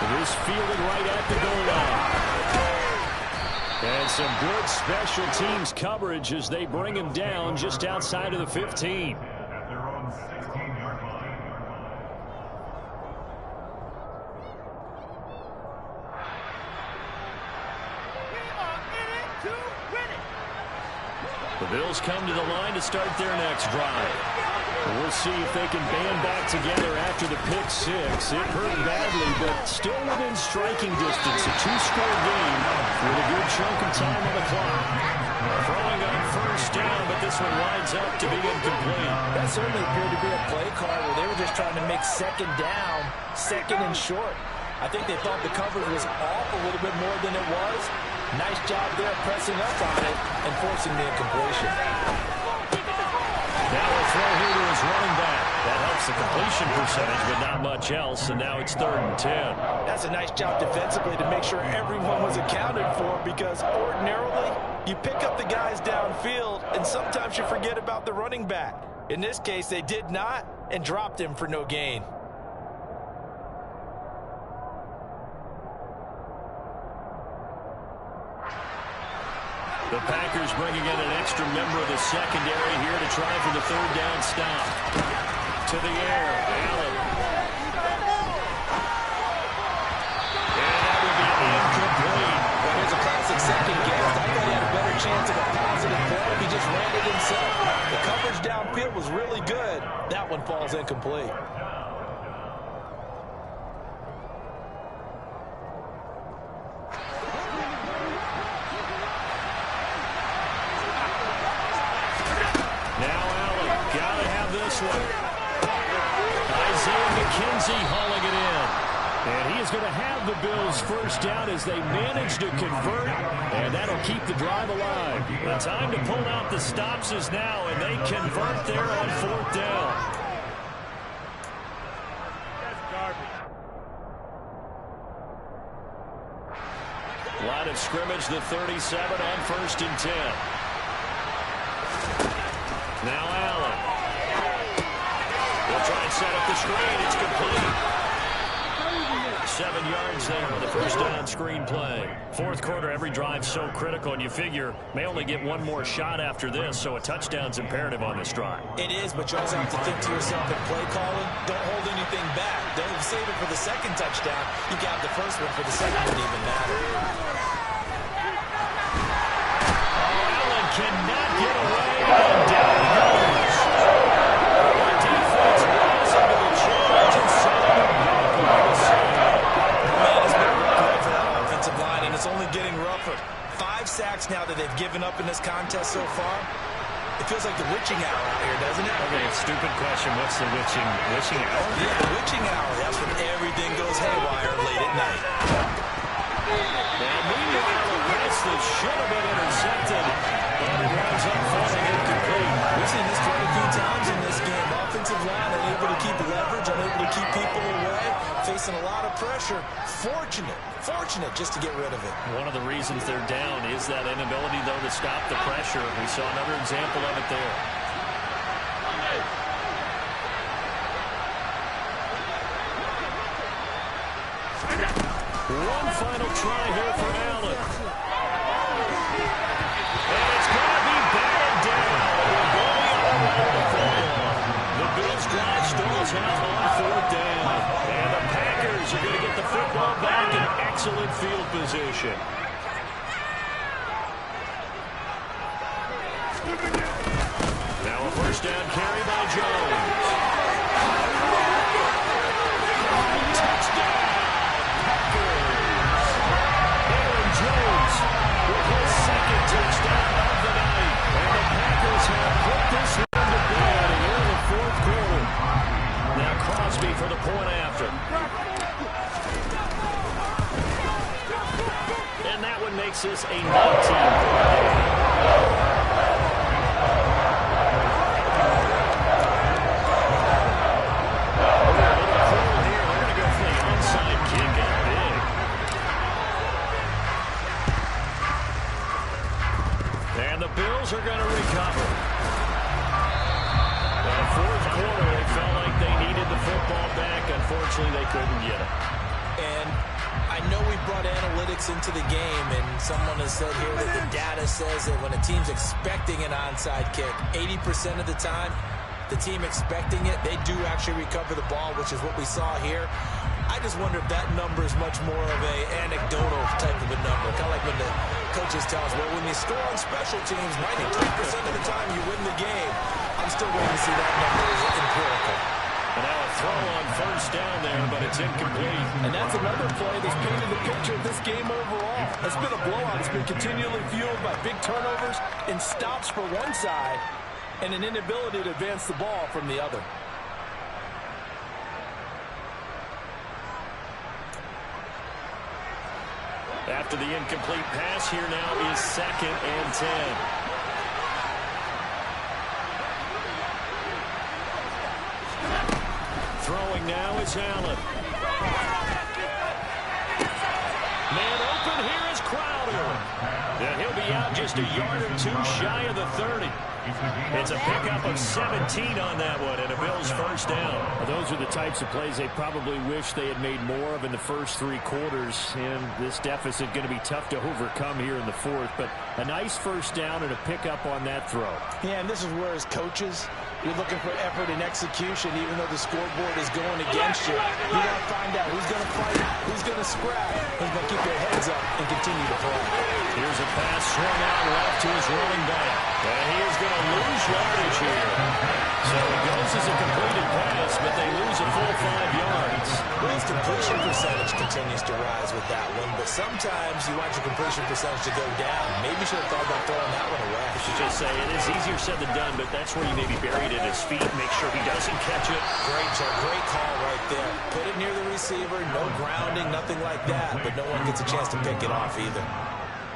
It is fielded right at the goal line. And some good special teams coverage as they bring him down just outside of the 15. The Bills come to the line to start their next drive. We'll see if they can band back together after the pick 6. It hurt badly, but still within striking distance. A 2-score game with a good chunk of time on the clock. Throwing on 1st down, but this one winds up to be incomplete. That certainly appeared to be a play call where they were just trying to make 2nd down, 2nd and short. I think they thought the coverage was off a little bit more than it was. Nice job there pressing up on it and forcing the incompletion. Now a throw here to his running back. That helps the completion percentage, but not much else, and now it's 3rd and 10. That's a nice job defensively to make sure everyone was accounted for, because ordinarily you pick up the guys downfield, and sometimes you forget about the running back. In this case, they did not and dropped him for no gain. The Packers bringing in an extra member of the secondary here to try for the 3rd down stop. To the air, Allen. And that will be incomplete. Well, here's a classic second guess. I thought he had a better chance of a positive play if he just ran it himself. The coverage downfield was really good. That one falls incomplete. Hauling it in. And he is going to have the Bills first down as they manage to convert, and that'll keep the drive alive. The time to pull out the stops is now, and they convert there on 4th down. Line of scrimmage, the 37 on 1st and 10. Now Allen. They'll try and set up the screen. It's complete. 7 yards there with the first down screen play. Fourth quarter, every drive so critical, and you figure may only get one more shot after this, so a touchdown's imperative on this drive. It is, but you also have to think to yourself in play calling, don't hold anything back. Don't save it for the second touchdown. You got the first one for the second one even matter. Allen cannot get away, and down he goes. The defense rising to the challenge and setting up the save. Man, it's been great for that offensive line, and it's only getting rougher. 5 sacks now that they've given up in this contest so far. It feels like the witching hour out here, doesn't it? Okay, stupid question. What's the witching hour? Yeah, the witching hour. That's when everything goes haywire late at night. And meanwhile, a pass that should have been intercepted. And it runs up falling incomplete. We've seen this quite a few times in this game. Offensive line unable to keep leverage, unable to keep people away, facing a lot of pressure. Fortunate just to get rid of it. One of the reasons they're down is that inability, though, to stop the pressure. We saw another example of it there. One final try here for Allen. And it's going to be batted down. The Bills drive stalls out on 4th down. And the Packers are going to get the football back in excellent field position. Now a first down carry by Jones. Touchdown, Packers. Aaron Jones with his second touchdown of the night. And the Packers have put this one to bed in the 4th quarter. Now Crosby for the point after. And that one makes this a 19-point. Are going to recover. In the 4th quarter, they felt like they needed the football back. Unfortunately, they couldn't get it. And I know we brought analytics into the game, and someone has said here that the data says that when a team's expecting an onside kick, 80% of the time, the team expecting it, they do actually recover the ball, which is what we saw here. I just wonder if that number is much more of a anecdotal type of a number. Kind of like when the coaches tell us, well, when you score on special teams, 93% of the time you win the game. I'm still waiting to see that number is empirical. And now a throw on first down there, but it's incomplete. And that's another play that's painted the picture of this game overall. It's been a blowout. It's been continually fueled by big turnovers and stops for one side and an inability to advance the ball from the other. After the incomplete pass, here now is 2nd and 10. Throwing now is Allen. Man open, here is Crowder. And he'll be out just a yard or 2 shy of the 30. It's a pickup of 17 on that one, and a Bills first down. Those are the types of plays they probably wish they had made more of in the first 3 quarters. And this deficit going to be tough to overcome here in the 4th. But a nice first down and a pickup on that throw. Yeah, and this is where, as coaches, you're looking for effort and execution, even though the scoreboard is going against you. You got to find out who's going to fight, who's going to scrap, who's going to keep their heads up and continue to play. Here's a pass swung out left to his running back. And he is going to lose yardage here. So it goes as a completed pass, but they lose a full 5 yards. Well, his completion percentage continues to rise with that one, but sometimes you want your completion percentage to go down. Maybe you should have thought about throwing that one away. I should just say it is easier said than done, but that's where you maybe buried at his feet. Make sure he doesn't catch it. Great call right there. Put it near the receiver, no grounding, nothing like that, but no one gets a chance to pick it off either.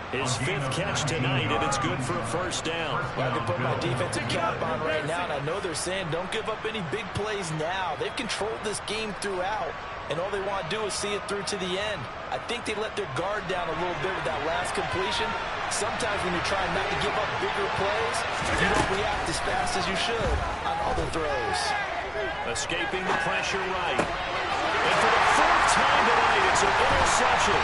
His 5th catch tonight, and it's good for a first down. Well, I can put my defensive cap on right now, and I know they're saying don't give up any big plays now. They've controlled this game throughout, and all they want to do is see it through to the end. I think they let their guard down a little bit with that last completion. Sometimes when you're trying not to give up bigger plays, you don't react as fast as you should on other throws. Escaping the pressure right. And for the fourth time tonight, it's an interception.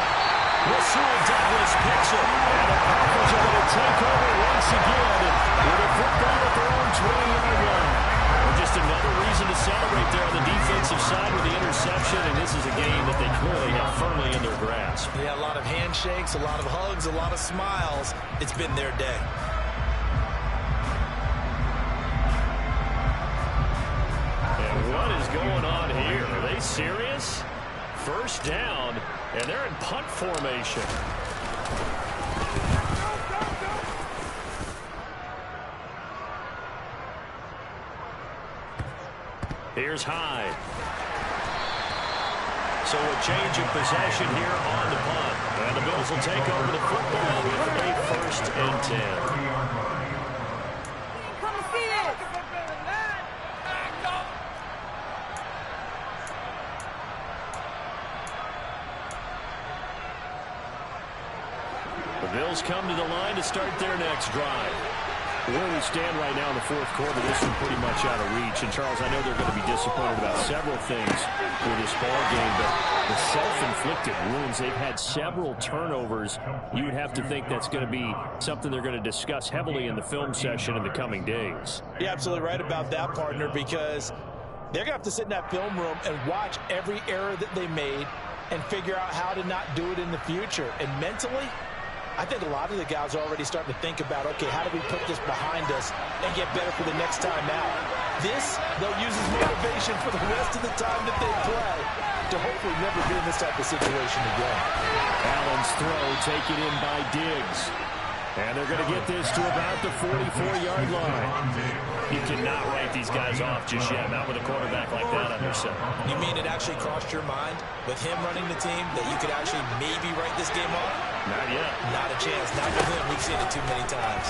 Rasul Douglas picks it. And the Packers are going to take over once again with a football at their own 20-yard line. Well, just another reason to celebrate there on the defensive side with the interception, and this is a game that they clearly have firmly in their grasp. Yeah, a lot of handshakes, a lot of hugs, a lot of smiles. It's been their day. And what is going on here? Are they serious? First down, and they're in punt formation. Here's Hyde. So a change of possession here on the punt. And the Bills will take over the football with a 1st and 10. Come see it. The Bills come to the line to start their next drive. Where we stand right now in the fourth quarter, this is pretty much out of reach. And, Charles, I know they're going to be disappointed about several things with this ball game, but the self-inflicted wounds, they've had several turnovers. You would have to think that's going to be something they're going to discuss heavily in the film session in the coming days. You're absolutely right about that, partner, because they're going to have to sit in that film room and watch every error that they made and figure out how to not do it in the future. And mentally, I think a lot of the guys are already starting to think about, okay, how do we put this behind us and get better for the next time out? This, they'll use as motivation for the rest of the time that they play to hopefully never be in this type of situation again. Allen's throw taken in by Diggs. And they're going to get this to about the 44-yard line. You cannot write these guys off just yet, not with a quarterback like that under center. You mean it actually crossed your mind with him running the team that you could actually maybe write this game off? Not yet. Not a chance. Not with him. We've seen it too many times.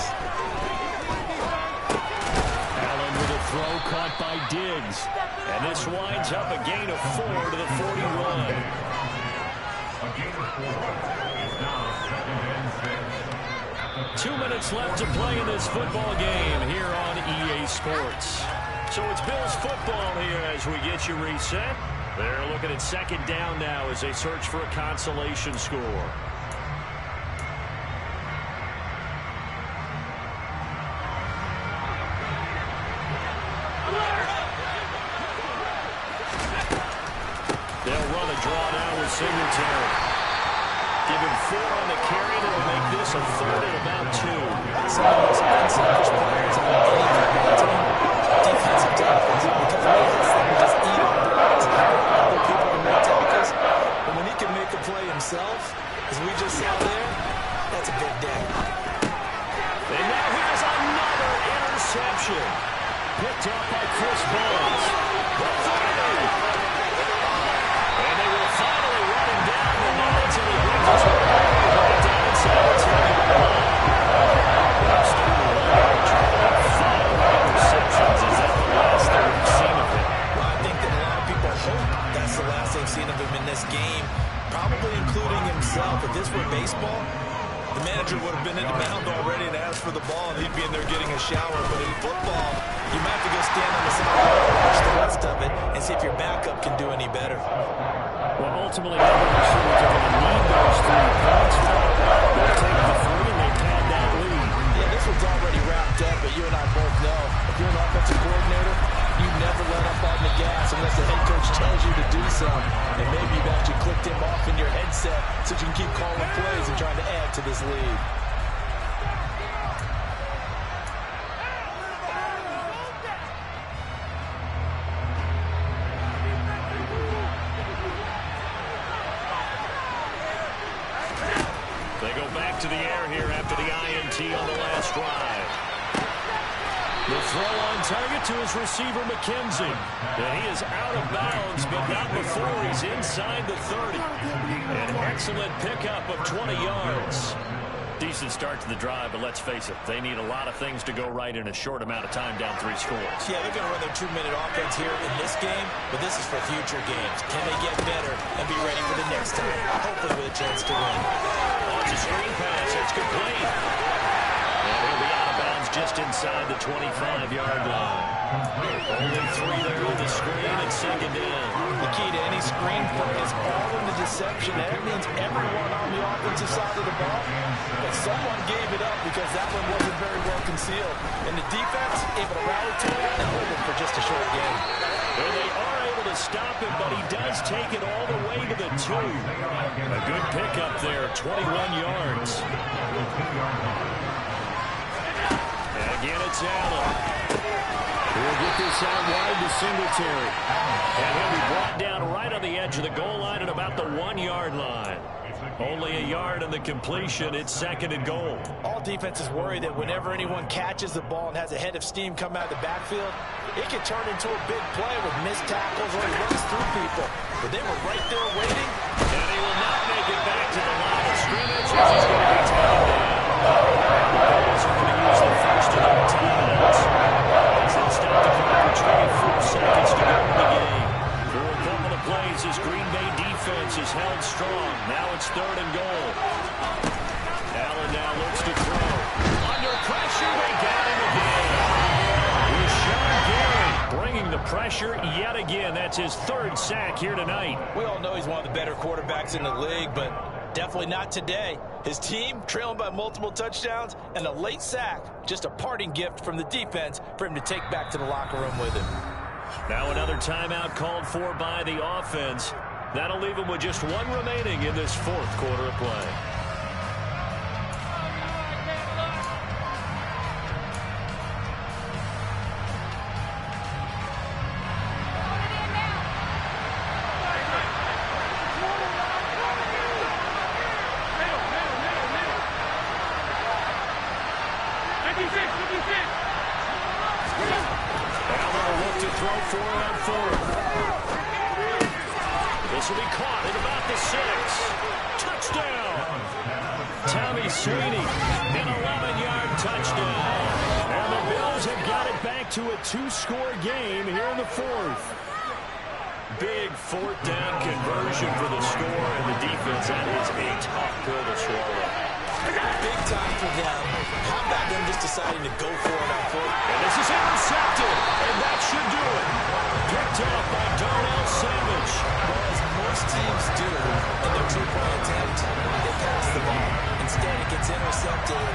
Allen with a throw caught by Diggs. And this winds up a gain of 4 to the 41. 2 minutes left to play in this football game here on EA Sports. So it's Bills football here as we get you reset. They're looking at 2nd down now as they search for a consolation score. They'll run a draw now with Singletary. Give him 4 on the carry. That'll make this a 3rd and about 2. Some of the most unselfish players on any football team, defensive tackles, because he hits them and just eat on blocks and other people can make tackles. But when he can make a play himself, as we just saw there, that's a big day. And now here's another interception. Picked up by Chris Barnes. The 30. And they will finally run him down the line until he brings us right down inside the 10-yard line. Interceptions. Is that the last that we've seen of him? Well, I think that a lot of people hope that's the last they've seen of him in this game, probably including himself. If this were baseball, the manager would have been in the mound already and asked for the ball, and he'd be in there getting a shower. But in football, you might have to go stand on the sideline and watch the rest of it and see if your backup can do any better. Well, ultimately, they're going to need those 3 points. They'll take the 3, and they've had that lead. Yeah, this one's already wrapped up, but you and I both know if you're an offensive coordinator, you never let up on the gas unless the head coach tells you to do so. And maybe you've actually clicked him off in your headset so you can keep calling plays and trying to add to this lead. They go back to the air here after the INT on the last drive. The throw on target to his receiver, McKenzie. And he is out of bounds, but not before he's inside the 30. An excellent pickup of 20 yards. Decent start to the drive, but let's face it, they need a lot of things to go right in a short amount of time down 3 scores. Yeah, they're going to run their 2-minute offense here in this game, but this is for future games. Can they get better and be ready for the next time? Hopefully with a chance to win. Oh, it's a screen pass. It's complete. And he'll be out of bounds just inside the 25-yard line. Only 3 there on the screen and second down. The key to any screen play is all in the deception. That means everyone on the offensive side of the ball. But someone gave it up because that one wasn't very well concealed. And the defense able to rally to it and hold it for just a short game. And they are able to stop him, but he does take it all the way to the 2. A good pickup there, 21 yards. And again, it's Allen. He'll get this out wide to Singletary. And he'll be brought down right on the edge of the goal line at about the 1-yard line. Only a yard on the completion. It's second and goal. All defenses worry that whenever anyone catches the ball and has a head of steam come out of the backfield, it can turn into a big play with missed tackles or he runs through people. But they were right there waiting. And he will not make it back to the line of scrimmage as he's going to be taken down. The Bills are going to use the first of their timeouts. They'll stop the clock with 24 seconds to go in the game. For a couple of plays, this Green Bay defense is held strong. Now it's third and goal. Allen now looks to throw. Under pressure, they got him again. Rashawn Gary bringing the pressure yet again. That's his 3rd sack here tonight. We all know he's one of the better quarterbacks in the league, but definitely not today. His team trailing by multiple touchdowns and a late sack. Just a parting gift from the defense for him to take back to the locker room with him. Now another timeout called for by the offense. That'll leave him with just 1 remaining in this 4th quarter of play. This will be caught at about the 6. Touchdown! Tommy Sweeney, an 11-yard touchdown. And the Bills have got it back to a 2-score game here in the 4th. Big 4th down conversion for the score, and the defense, that is a tough pill to swallow. Big time for them. How about them just deciding to go for it on 4th? And this is intercepted, and that should do it. Picked off by Darnell Savage. Well, as most teams do in their 2-point attempt, they pass the ball. Instead, it gets intercepted.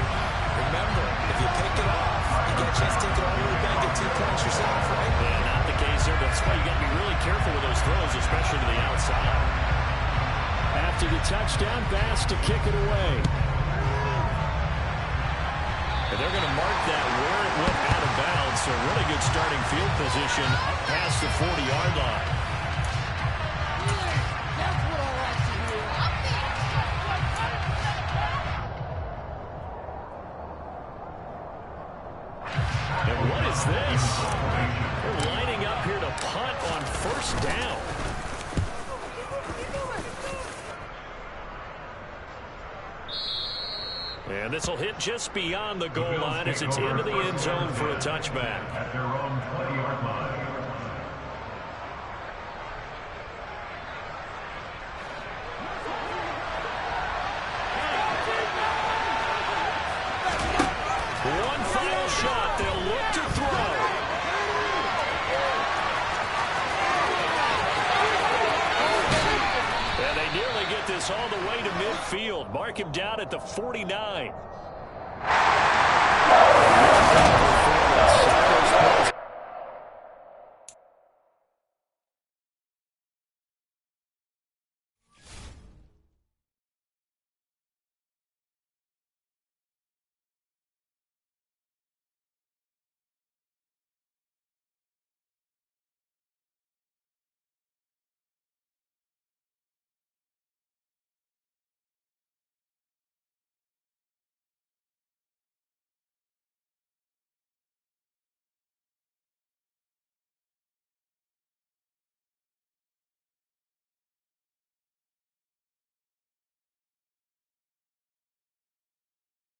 Remember, if you pick it off, you get a chance to take it all the way back to 2 points yourself, right? Yeah, not the case there. That's why you got to be really careful with those throws, especially to the outside. After the touchdown pass to kick it away. And they're going to mark that where it went out of bounds. So really good starting field position up past the 40-yard line. And what is this? They're lining up here to punt on 1st down. And this will hit just beyond the goal line as it's into the end zone for a touchback. At their own 20-yard line. One final shot. They'll look to throw. And they nearly get this all the way to midfield. Mark him down at the 49.